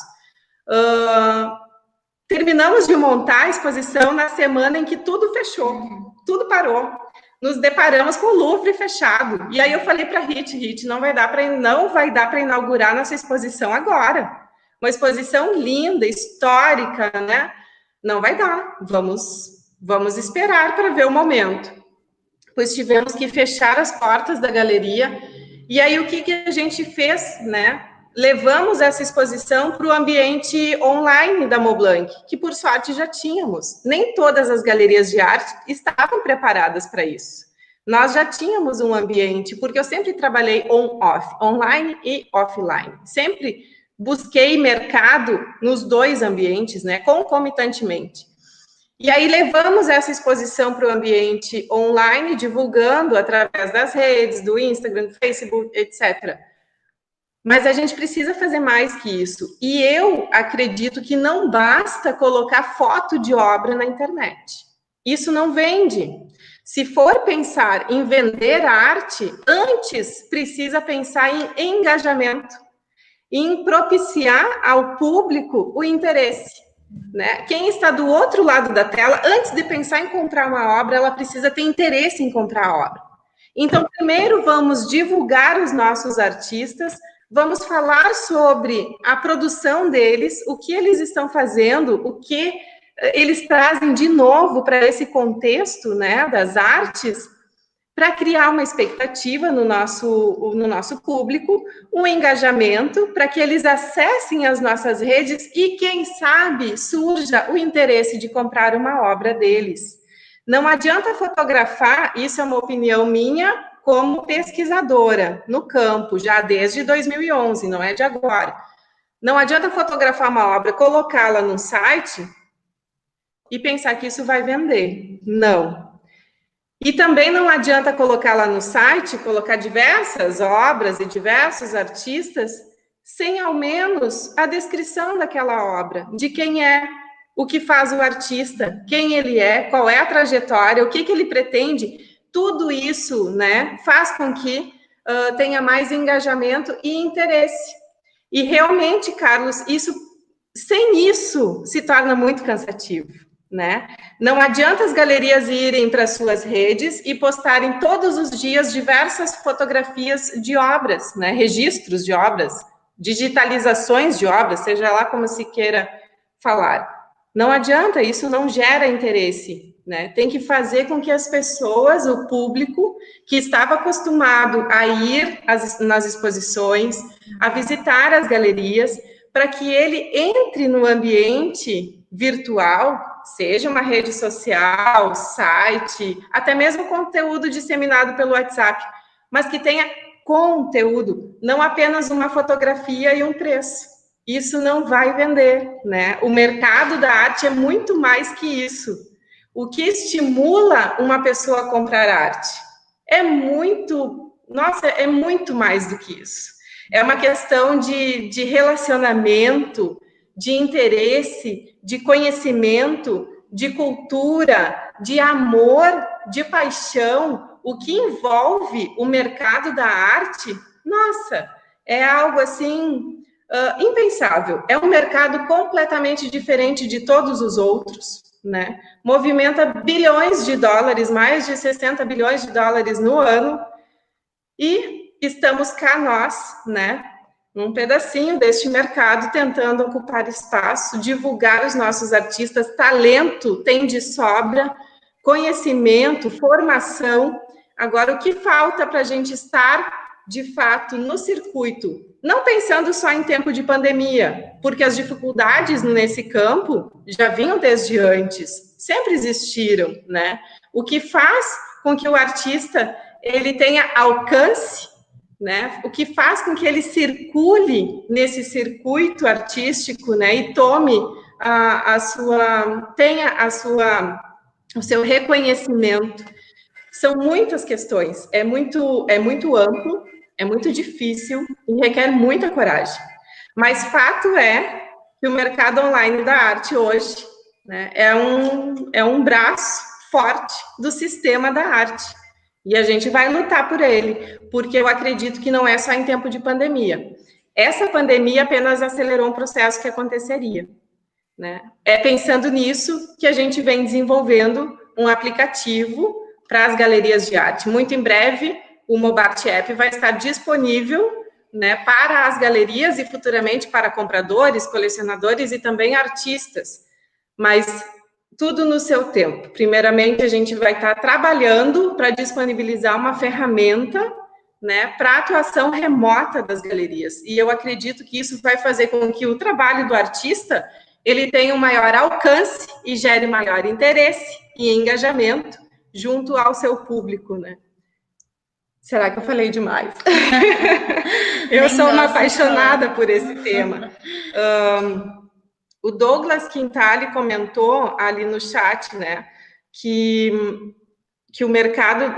Terminamos de montar a exposição na semana em que tudo fechou, tudo parou. Nos deparamos com o Louvre fechado. E aí eu falei para a Rit, não vai dar para inaugurar nossa exposição agora. Uma exposição linda, histórica, né? Não vai dar. Vamos esperar para ver o momento. Pois tivemos que fechar as portas da galeria. E aí o que a gente fez, né? Levamos essa exposição para o ambiente online da Moblanc, que por sorte já tínhamos. Nem todas as galerias de arte estavam preparadas para isso. Nós já tínhamos um ambiente, porque eu sempre trabalhei on-off, online e offline. Sempre busquei mercado nos dois ambientes, né, concomitantemente. E aí levamos essa exposição para o ambiente online, divulgando através das redes, do Instagram, do Facebook, etc. Mas a gente precisa fazer mais que isso. E eu acredito que não basta colocar foto de obra na internet. Isso não vende. Se for pensar em vender arte, antes precisa pensar em engajamento, em propiciar ao público o interesse. Né? Quem está do outro lado da tela, antes de pensar em comprar uma obra, ela precisa ter interesse em comprar a obra. Então, primeiro vamos divulgar os nossos artistas, vamos falar sobre a produção deles, o que eles estão fazendo, o que eles trazem de novo para esse contexto, né, das artes, para criar uma expectativa no nosso público, um engajamento, para que eles acessem as nossas redes e, quem sabe, surja o interesse de comprar uma obra deles. Não adianta fotografar, isso é uma opinião minha como pesquisadora no campo, já desde 2011, não é de agora. Não adianta fotografar uma obra, colocá-la no site e pensar que isso vai vender. Não. E também não adianta colocá-la no site, colocar diversas obras e diversos artistas, sem ao menos a descrição daquela obra, de quem é, o que faz o artista, quem ele é, qual é a trajetória, o que ele pretende. Tudo isso, né, faz com que tenha mais engajamento e interesse. E realmente, Carlos, sem isso se torna muito cansativo, né? Não adianta as galerias irem para suas redes e postarem todos os dias diversas fotografias de obras, né? Registros de obras, digitalizações de obras, seja lá como se queira falar. Não adianta, isso não gera interesse, né? Tem que fazer com que as pessoas, o público, que estava acostumado a ir nas exposições, a visitar as galerias, para que ele entre no ambiente virtual, seja uma rede social, site, até mesmo conteúdo disseminado pelo WhatsApp, mas que tenha conteúdo, não apenas uma fotografia e um preço. Isso não vai vender, né? O mercado da arte é muito mais que isso. O que estimula uma pessoa a comprar arte é muito mais do que isso. É uma questão de relacionamento, de interesse, de conhecimento, de cultura, de amor, de paixão. O que envolve o mercado da arte, nossa, é algo assim impensável. É um mercado completamente diferente de todos os outros, né? Movimenta bilhões de dólares, mais de 60 bilhões de dólares no ano, e estamos cá nós, né, num pedacinho deste mercado, tentando ocupar espaço, divulgar os nossos artistas. Talento tem de sobra, conhecimento, formação. Agora, o que falta para a gente estar, de fato, no circuito? Não pensando só em tempo de pandemia, porque as dificuldades nesse campo já vinham desde antes, sempre existiram, né? O que faz com que o artista ele tenha alcance, né? O que faz com que ele circule nesse circuito artístico, né? E tome o seu reconhecimento. São muitas questões, é muito amplo, é muito difícil e requer muita coragem. Mas fato é que o mercado online da arte hoje, né, é um braço forte do sistema da arte. E a gente vai lutar por ele, porque eu acredito que não é só em tempo de pandemia. Essa pandemia apenas acelerou um processo que aconteceria, né? É pensando nisso que a gente vem desenvolvendo um aplicativo para as galerias de arte. Muito em breve, o Mobart App vai estar disponível, né, para as galerias e futuramente para compradores, colecionadores e também artistas. Mas tudo no seu tempo. Primeiramente, a gente vai estar trabalhando para disponibilizar uma ferramenta, né, para atuação remota das galerias. E eu acredito que isso vai fazer com que o trabalho do artista ele tenha um maior alcance e gere maior interesse e engajamento junto ao seu público, né? Será que eu falei demais? Eu sou uma apaixonada por esse tema. O Douglas Quintali comentou ali no chat, né, que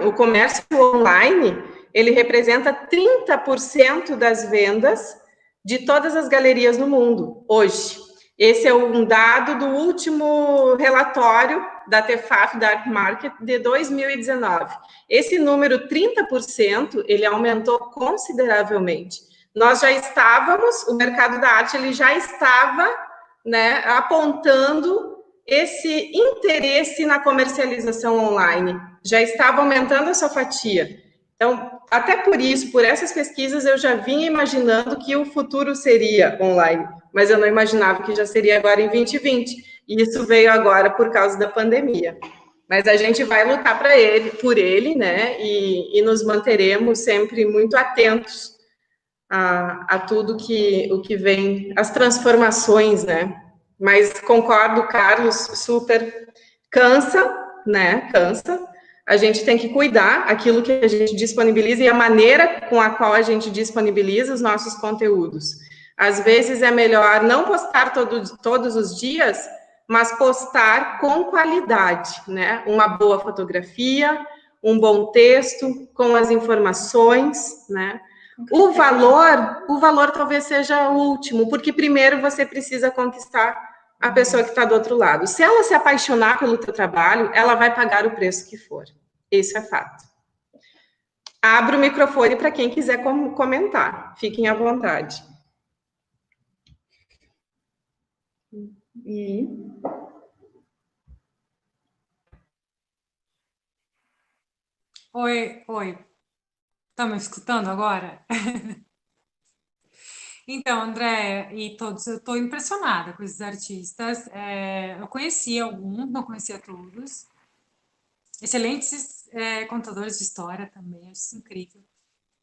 o comércio online, ele representa 30% das vendas de todas as galerias no mundo, hoje. Esse é um dado do último relatório da TEFAF, da Art Market, de 2019. Esse número, 30%, ele aumentou consideravelmente. Nós já estávamos, o mercado da arte, ele já estava, né, apontando esse interesse na comercialização online. Já estava aumentando a sua fatia. Então, até por isso, por essas pesquisas, eu já vinha imaginando que o futuro seria online, mas eu não imaginava que já seria agora em 2020. E isso veio agora por causa da pandemia. Mas a gente vai lutar por ele, né? E nos manteremos sempre muito atentos a tudo o que vem, as transformações, né? Mas concordo, Carlos, super cansa, né? Cansa. A gente tem que cuidar aquilo que a gente disponibiliza e a maneira com a qual a gente disponibiliza os nossos conteúdos. Às vezes é melhor não postar todos os dias, mas postar com qualidade, né? Uma boa fotografia, um bom texto, com as informações, né? O valor talvez seja o último, porque primeiro você precisa conquistar a pessoa que está do outro lado. Se ela se apaixonar pelo teu trabalho, ela vai pagar o preço que for. Isso é fato. Abro o microfone para quem quiser comentar. Fiquem à vontade. Oi. Tá me escutando agora? Então, André e todos, eu estou impressionada com esses artistas. Eu conheci alguns, não conhecia todos. Excelentes contadores de história também, acho isso incrível.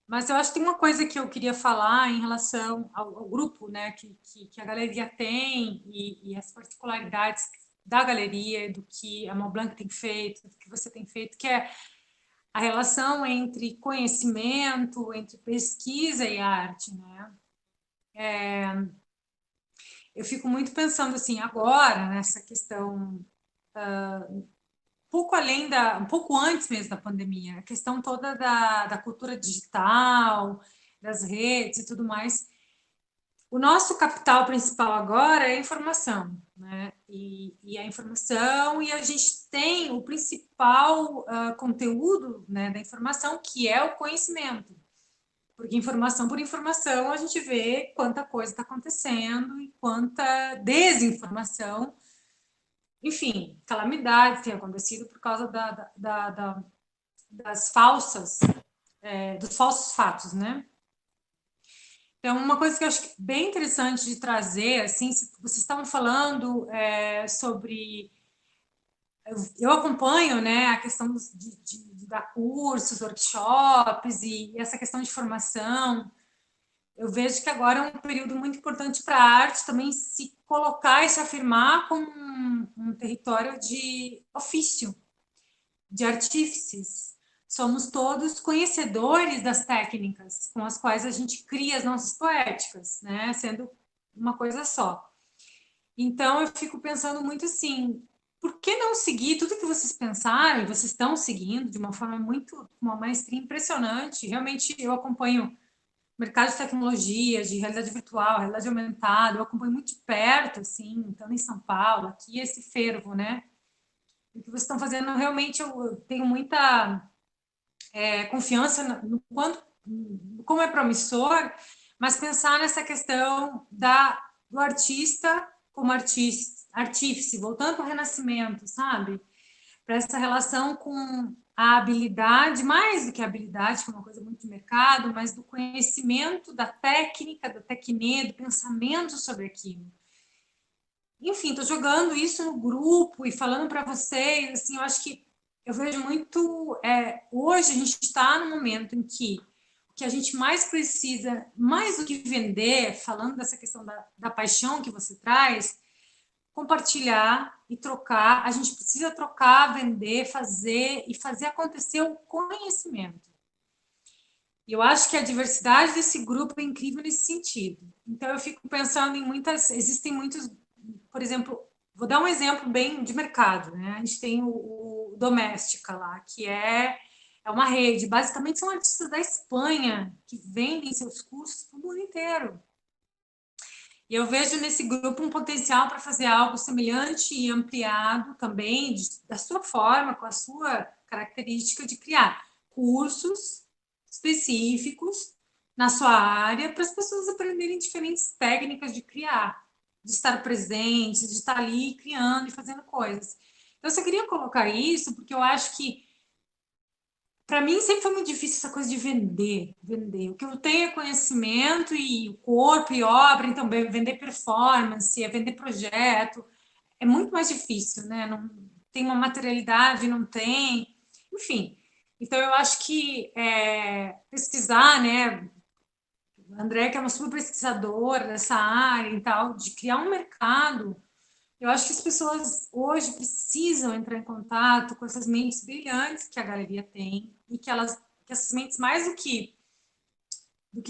Mas eu acho que tem uma coisa que eu queria falar em relação ao grupo, né, que a galeria tem e as particularidades da galeria, do que a Mont Blanc tem feito, do que você tem feito, que é a relação entre conhecimento, entre pesquisa e arte, né? Eu fico muito pensando assim agora nessa questão um pouco antes mesmo da pandemia, a questão toda da cultura digital, das redes e tudo mais. O nosso capital principal agora é a informação, né? E a informação, e a gente tem o principal conteúdo, né, da informação, que é o conhecimento. Porque informação por informação a gente vê quanta coisa está acontecendo e quanta desinformação, enfim, calamidades têm acontecido por causa das falsas, dos falsos fatos, né? Então, uma coisa que eu acho bem interessante de trazer, assim, vocês estavam falando sobre... Eu acompanho, né, a questão de dar cursos, workshops e essa questão de formação. Eu vejo que agora é um período muito importante para a arte também se colocar e se afirmar como um território de ofício, de artífices. Somos todos conhecedores das técnicas com as quais a gente cria as nossas poéticas, né? Sendo uma coisa só. Então, eu fico pensando muito assim, por que não seguir tudo que vocês pensaram e vocês estão seguindo de uma forma uma maestria impressionante? Realmente, eu acompanho mercado de tecnologia, de realidade virtual, realidade aumentada, eu acompanho muito de perto, assim, estando em São Paulo, aqui esse fervo, né? O que vocês estão fazendo, realmente, eu tenho muita confiança no como é promissor, mas pensar nessa questão do artista como artífice, voltando para o Renascimento, sabe? Para essa relação com a habilidade, mais do que a habilidade, que é uma coisa muito de mercado, mas do conhecimento, da técnica, da tecnia, do pensamento sobre aquilo. Enfim, estou jogando isso no grupo e falando para vocês, assim, eu acho que eu vejo muito... hoje a gente está no momento em que o que a gente mais precisa, mais do que vender, falando dessa questão da paixão que você traz, compartilhar e trocar. A gente precisa trocar, vender, fazer acontecer o conhecimento. E eu acho que a diversidade desse grupo é incrível nesse sentido. Então, eu fico pensando em existem muitos, por exemplo, vou dar um exemplo bem de mercado, né? A gente tem o Doméstica lá, que é uma rede, basicamente são artistas da Espanha que vendem seus cursos para o mundo inteiro. E eu vejo nesse grupo um potencial para fazer algo semelhante e ampliado também, da sua forma, com a sua característica de criar cursos específicos na sua área para as pessoas aprenderem diferentes técnicas de criar, de estar presentes, de estar ali criando e fazendo coisas. Então, eu só queria colocar isso porque eu acho que para mim sempre foi muito difícil essa coisa de vender. O que eu tenho é conhecimento e o corpo e obra, então vender performance, vender projeto, é muito mais difícil, né? Não tem uma materialidade, não tem, enfim. Então eu acho que pesquisar, né? O André, que é uma super pesquisadora dessa área e tal, de criar um mercado Eu acho que as pessoas hoje precisam entrar em contato com essas mentes brilhantes que a galeria tem e que essas mentes, mais do que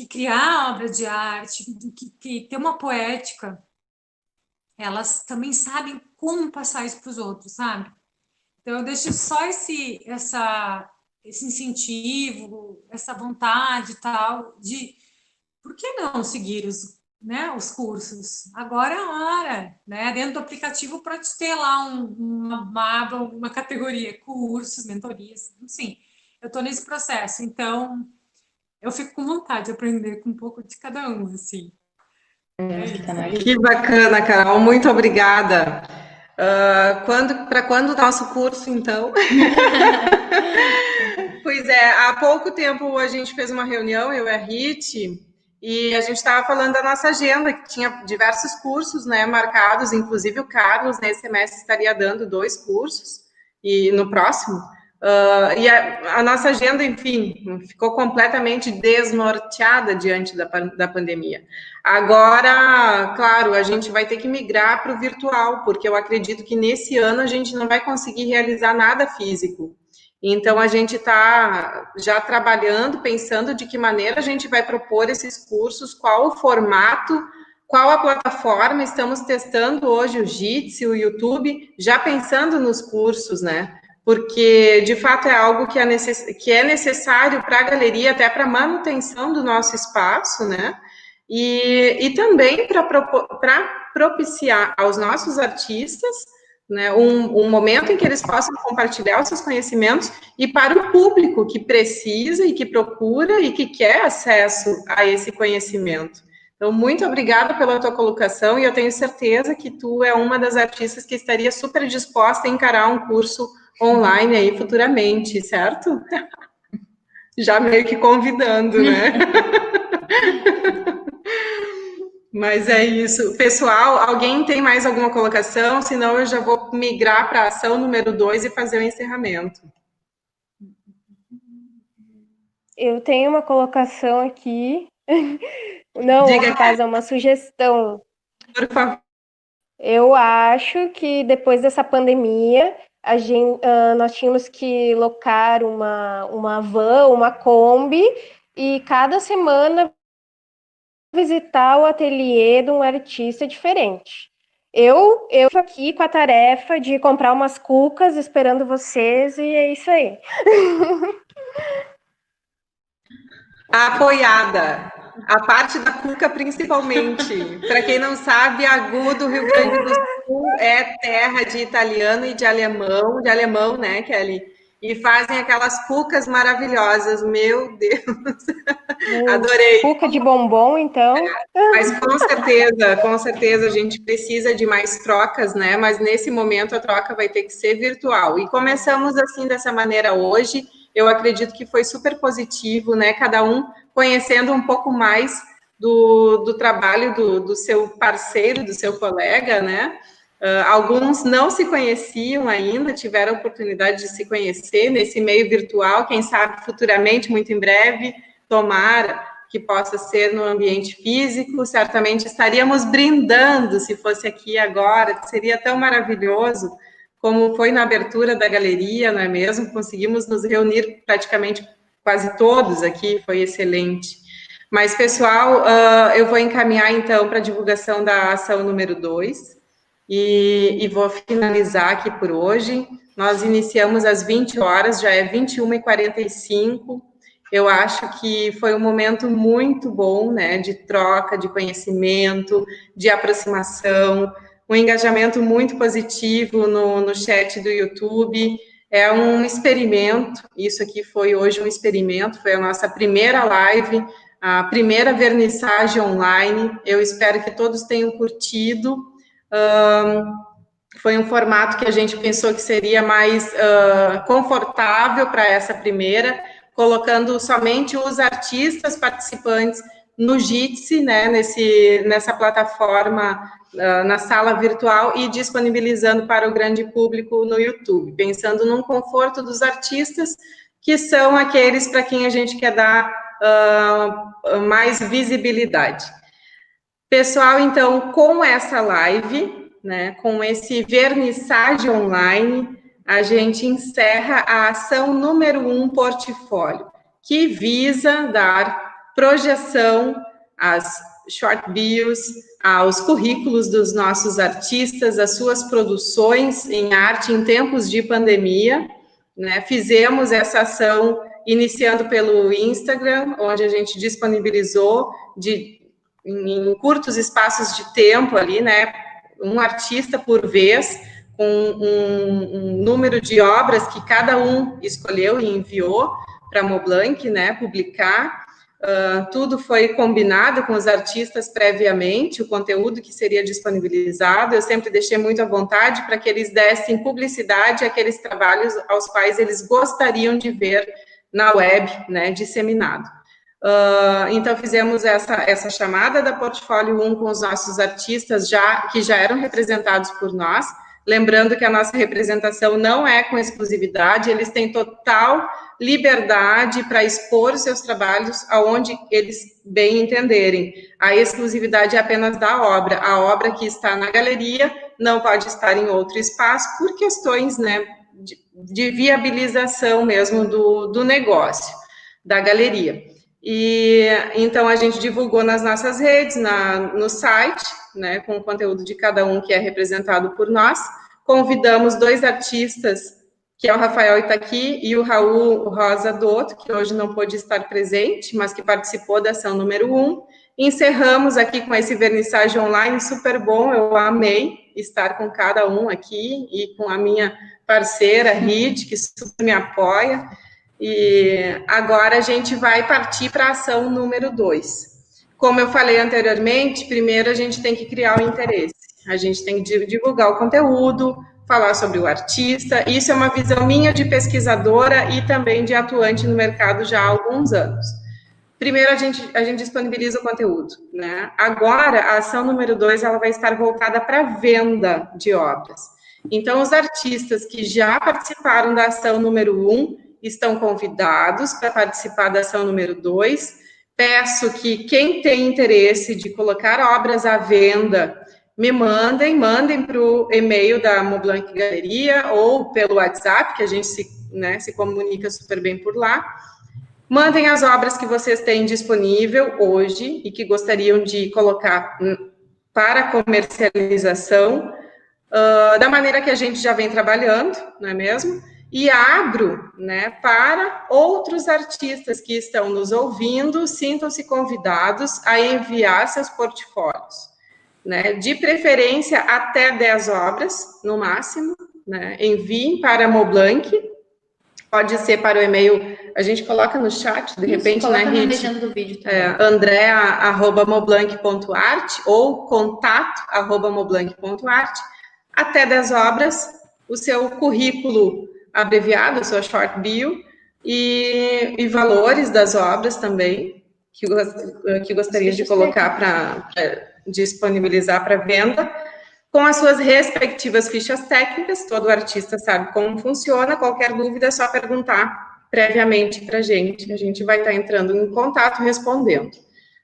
criar obra de arte, do que ter uma poética, elas também sabem como passar isso para os outros, sabe? Então, eu deixo só esse incentivo, essa vontade e tal, de por que não seguir os cursos? Agora é a hora, né? Dentro do aplicativo pode ter lá uma aba, uma categoria, cursos, mentorias, enfim. Eu estou nesse processo, então eu fico com vontade de aprender com um pouco de cada um, assim. Que bacana, Carol, muito obrigada. Para quando o nosso curso, então? Pois é, há pouco tempo a gente fez uma reunião, eu e a Rit, e a gente estava falando da nossa agenda, que tinha diversos cursos, né, marcados, inclusive o Carlos, nesse semestre, estaria dando 2 cursos, e no próximo, e a nossa agenda, enfim, ficou completamente desnorteada diante da pandemia. Agora, claro, a gente vai ter que migrar para o virtual, porque eu acredito que nesse ano a gente não vai conseguir realizar nada físico. Então, a gente está já trabalhando, pensando de que maneira a gente vai propor esses cursos, qual o formato, qual a plataforma. Estamos testando hoje o Jitsi, o YouTube, já pensando nos cursos, né? Porque, de fato, é algo que é necessário para a galeria, até para a manutenção do nosso espaço, né? E também para propiciar aos nossos artistas, né, um momento em que eles possam compartilhar os seus conhecimentos, e para o público que precisa e que procura e que quer acesso a esse conhecimento. Então, muito obrigada pela tua colocação, e eu tenho certeza que tu é uma das artistas que estaria super disposta a encarar um curso online aí futuramente, certo? Já meio que convidando, né? Mas é isso. Pessoal, alguém tem mais alguma colocação? Senão eu já vou migrar para a ação número 2 e fazer o encerramento. Eu tenho uma colocação aqui. Não, no caso, é uma sugestão. Por favor. Eu acho que depois dessa pandemia, nós tínhamos que locar uma van, uma Kombi, e cada semana visitar o ateliê de um artista diferente. Eu aqui com a tarefa de comprar umas cucas esperando vocês, e é isso aí. Apoiada. A parte da cuca, principalmente. Para quem não sabe, Agudo, Rio Grande do Sul, é terra de italiano e de alemão, né, Kelly? E fazem aquelas cucas maravilhosas, meu Deus. Adorei. Cuca de bombom, então. Mas com certeza a gente precisa de mais trocas, né? Mas nesse momento a troca vai ter que ser virtual. E começamos assim dessa maneira hoje. Eu acredito que foi super positivo, né? Cada um conhecendo um pouco mais do trabalho do seu parceiro, do seu colega, né? Alguns não se conheciam ainda, tiveram a oportunidade de se conhecer nesse meio virtual. Quem sabe futuramente, muito em breve, tomara que possa ser no ambiente físico. Certamente estaríamos brindando se fosse aqui agora, que seria tão maravilhoso como foi na abertura da galeria, não é mesmo? Conseguimos nos reunir praticamente quase todos aqui, foi excelente. Mas, pessoal, eu vou encaminhar, então, para a divulgação da ação número 2, e vou finalizar aqui por hoje. Nós iniciamos às 20 horas, já é 21h45, eu acho que foi um momento muito bom, né, de troca, de conhecimento, de aproximação, um engajamento muito positivo no chat do YouTube. É um experimento, isso aqui foi hoje um experimento, foi a nossa primeira live, a primeira vernissagem online. Eu espero que todos tenham curtido. Foi um formato que a gente pensou que seria mais confortável para essa primeira, colocando somente os artistas participantes no Jitsi, né, nessa plataforma, na sala virtual, e disponibilizando para o grande público no YouTube, pensando no conforto dos artistas, que são aqueles para quem a gente quer dar mais visibilidade. Pessoal, então, com essa live, né, com esse vernissage online, a gente encerra a ação número 1 portfólio, que visa dar projeção às short bios, aos currículos dos nossos artistas, às suas produções em arte em tempos de pandemia, né? Fizemos essa ação iniciando pelo Instagram, onde a gente disponibilizou em curtos espaços de tempo ali, né, um artista por vez, com um número de obras que cada um escolheu e enviou para a Moblanc, né, publicar. Tudo foi combinado com os artistas previamente, o conteúdo que seria disponibilizado, eu sempre deixei muito à vontade para que eles dessem publicidade àqueles trabalhos aos quais eles gostariam de ver na web, né, disseminado. Então, fizemos essa chamada da Portfólio 1 com os nossos artistas que já eram representados por nós, lembrando que a nossa representação não é com exclusividade, eles têm total liberdade para expor os seus trabalhos aonde eles bem entenderem. A exclusividade é apenas da obra. A obra que está na galeria não pode estar em outro espaço por questões, né, de viabilização mesmo do negócio, da galeria. E então a gente divulgou nas nossas redes, no site, né, com o conteúdo de cada um que é representado por nós. Convidamos 2 artistas, que é o Rafael Itaqui e o Raul Rosa Dotto, que hoje não pôde estar presente, mas que participou da ação número 1. Encerramos aqui com esse vernissage online super bom, eu amei estar com cada um aqui e com a minha parceira, Rid, que super me apoia. E agora a gente vai partir para a ação número 2. Como eu falei anteriormente, primeiro a gente tem que criar o interesse. A gente tem que divulgar o conteúdo, falar sobre o artista. Isso é uma visão minha de pesquisadora e também de atuante no mercado já há alguns anos. Primeiro a gente disponibiliza o conteúdo, né? Agora, a ação número 2, ela vai estar voltada para venda de obras. Então, os artistas que já participaram da ação número 1 estão convidados para participar da ação número 2. Peço que quem tem interesse de colocar obras à venda, me mandem para o e-mail da Moblanc Galeria ou pelo WhatsApp, que a gente se comunica super bem por lá. Mandem as obras que vocês têm disponível hoje e que gostariam de colocar para comercialização, da maneira que a gente já vem trabalhando, não é mesmo? E abro, né, para outros artistas que estão nos ouvindo, sintam-se convidados a enviar seus portfólios, né, de preferência até 10 obras, no máximo, né, enviem para a Moblanc, pode ser para o e-mail, a gente coloca no chat, de repente, né, legenda do vídeo também. andrea@moblanc.art ou contato@moblanc.art, até 10 obras, o seu currículo abreviado, a sua short bio, e valores das obras também, que gostaria de colocar para disponibilizar para venda, com as suas respectivas fichas técnicas. Todo artista sabe como funciona, qualquer dúvida é só perguntar previamente para a gente vai estar entrando em contato respondendo.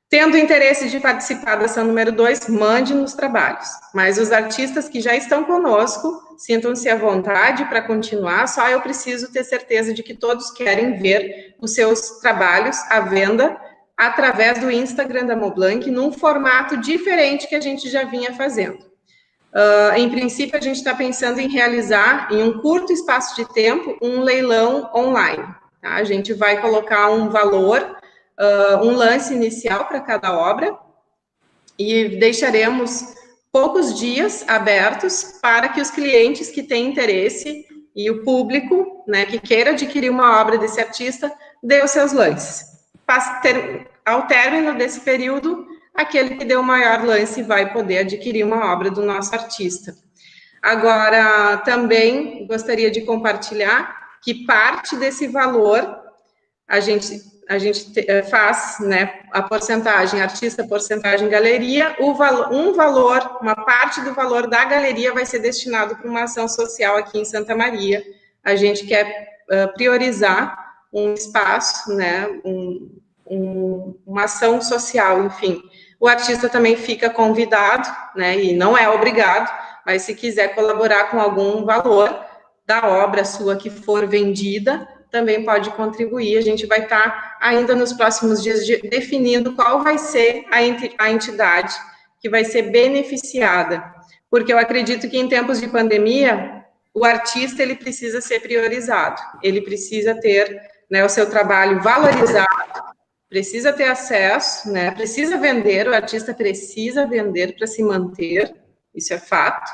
Tendo interesse de participar da ação número 2, mande nos trabalhos. Mas os artistas que já estão conosco, sintam-se à vontade para continuar, só eu preciso ter certeza de que todos querem ver os seus trabalhos à venda através do Instagram da Moblanc, num formato diferente que a gente já vinha fazendo. Em princípio, a gente está pensando em realizar, em um curto espaço de tempo, um leilão online. Tá? A gente vai colocar um valor, um lance inicial para cada obra e deixaremos poucos dias abertos para que os clientes que têm interesse e o público, né, que queira adquirir uma obra desse artista, dê os seus lances. Ao término desse período, aquele que deu o maior lance vai poder adquirir uma obra do nosso artista. Agora, também gostaria de compartilhar que parte desse valor a gente faz, né, a porcentagem artista, porcentagem galeria, uma parte do valor da galeria vai ser destinado para uma ação social aqui em Santa Maria. A gente quer priorizar um espaço, né, uma ação social, enfim. O artista também fica convidado, né, e não é obrigado, Mas se quiser colaborar com algum valor da obra sua que for vendida, também pode contribuir. A gente vai estar ainda nos próximos dias definindo qual vai ser a entidade que vai ser beneficiada, porque eu acredito que em tempos de pandemia, o artista ele precisa ser priorizado, ele precisa ter, né, o seu trabalho valorizado, precisa ter acesso, né, precisa vender, o artista precisa vender para se manter, isso é fato,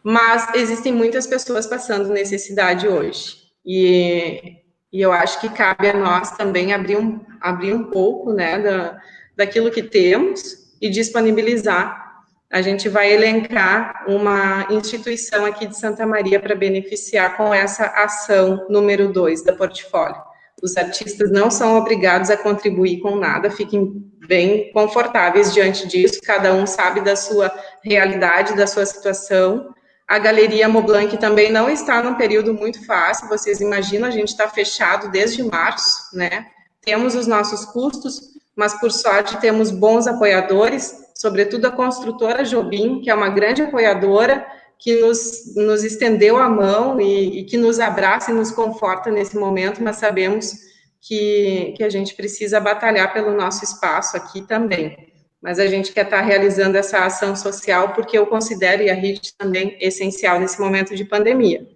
mas existem muitas pessoas passando necessidade hoje, e eu acho que cabe a nós também abrir um pouco, né, daquilo que temos e disponibilizar. A gente vai elencar uma instituição aqui de Santa Maria para beneficiar com essa ação número 2 da portfólio. Os artistas não são obrigados a contribuir com nada, fiquem bem confortáveis diante disso, cada um sabe da sua realidade, da sua situação. A Galeria Moblanc também não está num período muito fácil, vocês imaginam, a gente está fechado desde março, né? Temos os nossos custos, mas por sorte temos bons apoiadores, sobretudo a construtora Jobim, que é uma grande apoiadora, que nos estendeu a mão e que nos abraça e nos conforta nesse momento, mas sabemos que a gente precisa batalhar pelo nosso espaço aqui também. Mas a gente quer estar realizando essa ação social, porque eu considero, e a RIT também, essencial nesse momento de pandemia.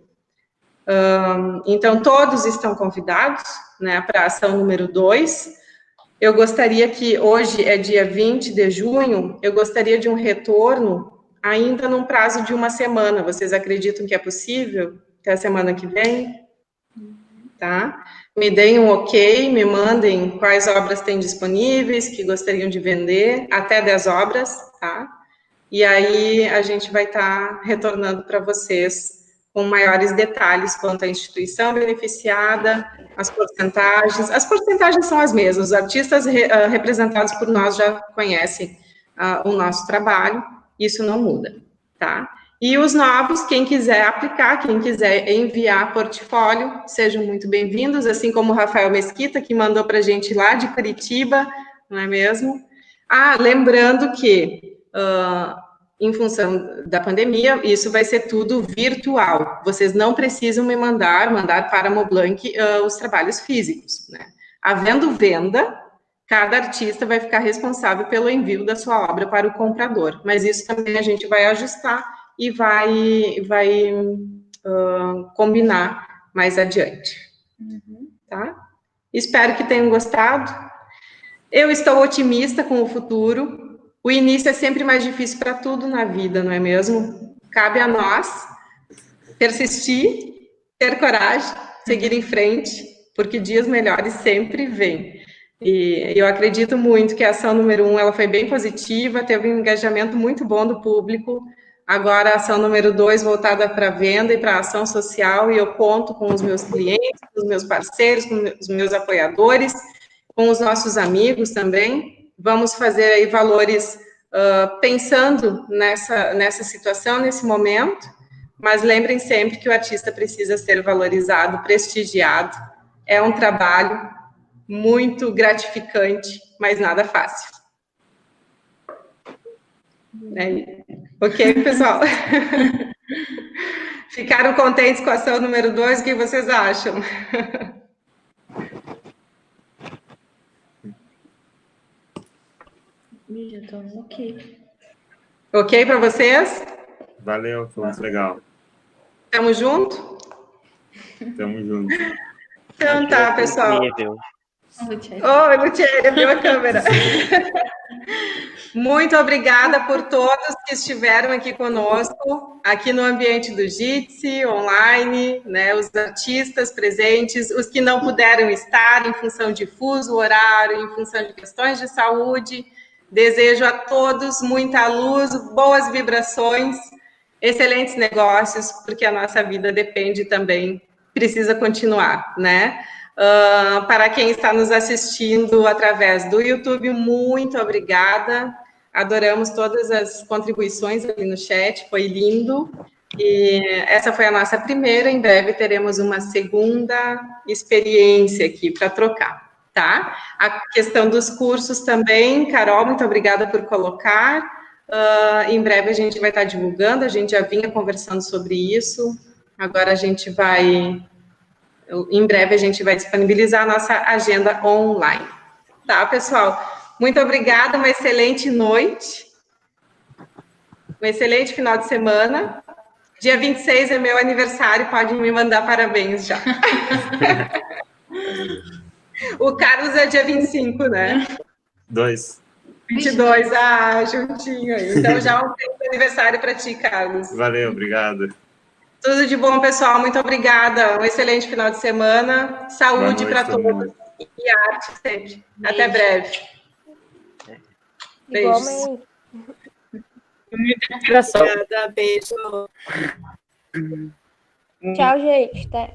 Então, todos estão convidados, né, para a ação número 2. Eu gostaria que, hoje é dia 20 de junho, eu gostaria de um retorno ainda num prazo de 1 semana. Vocês acreditam que é possível? Até a semana que vem? Tá? Me deem um ok, me mandem quais obras têm disponíveis, que gostariam de vender, até 10 obras, tá? E aí a gente vai estar retornando para vocês com maiores detalhes quanto à instituição beneficiada, as porcentagens são as mesmas, os artistas representados por nós já conhecem o nosso trabalho, isso não muda, tá? E os novos, quem quiser aplicar, quem quiser enviar portfólio, sejam muito bem-vindos, assim como o Rafael Mesquita, que mandou para a gente lá de Curitiba, não é mesmo? Lembrando que, em função da pandemia, isso vai ser tudo virtual. Vocês não precisam me mandar para a Moblanc os trabalhos físicos, né? Havendo venda, cada artista vai ficar responsável pelo envio da sua obra para o comprador. Mas isso também a gente vai ajustar e vai combinar mais adiante. Tá? Espero que tenham gostado. Eu estou otimista com o futuro. O início é sempre mais difícil para tudo na vida, não é mesmo? Cabe a nós persistir, ter coragem, seguir em frente, porque dias melhores sempre vêm. E eu acredito muito que a ação número 1 ela foi bem positiva, teve um engajamento muito bom do público. Agora a ação número 2 voltada para a venda e para a ação social, e eu conto com os meus clientes, com os meus parceiros, com os meus apoiadores, com os nossos amigos também. Vamos fazer aí valores pensando nessa situação, nesse momento, mas lembrem sempre que o artista precisa ser valorizado, prestigiado. É um trabalho muito gratificante, mas nada fácil. Ok, pessoal? Ficaram contentes com a ação número 2? O que vocês acham? Já tô ok. Ok para vocês? Valeu, foi muito legal. Tamo junto? Tamo junto. Então tá, pessoal. Oi, Lutier, abriu a câmera. Muito obrigada por todos que estiveram aqui conosco, aqui no ambiente do Jitsi, online, né, os artistas presentes, os que não puderam estar em função de fuso horário, em função de questões de saúde. Desejo a todos muita luz, boas vibrações, excelentes negócios, porque a nossa vida depende também, precisa continuar, né? Para quem está nos assistindo através do YouTube, muito obrigada. Adoramos todas as contribuições ali no chat, foi lindo. E essa foi a nossa primeira, em breve teremos uma segunda experiência aqui para trocar, tá? A questão dos cursos também, Carol, muito obrigada por colocar. Em breve a gente vai estar divulgando, a gente já vinha conversando sobre isso. Agora em breve a gente vai disponibilizar a nossa agenda online. Tá, pessoal? Muito obrigada, uma excelente noite. Um excelente final de semana. Dia 26 é meu aniversário, pode me mandar parabéns já. O Carlos é dia 25, né? 22, juntinho aí. Então, já um feliz aniversário para ti, Carlos. Valeu, obrigado. Tudo de bom, pessoal. Muito obrigada. Um excelente final de semana. Saúde para todos. E arte sempre. Beijo. Até breve. Beijos. Igualmente. Obrigada, beijo. Tchau, gente. Até.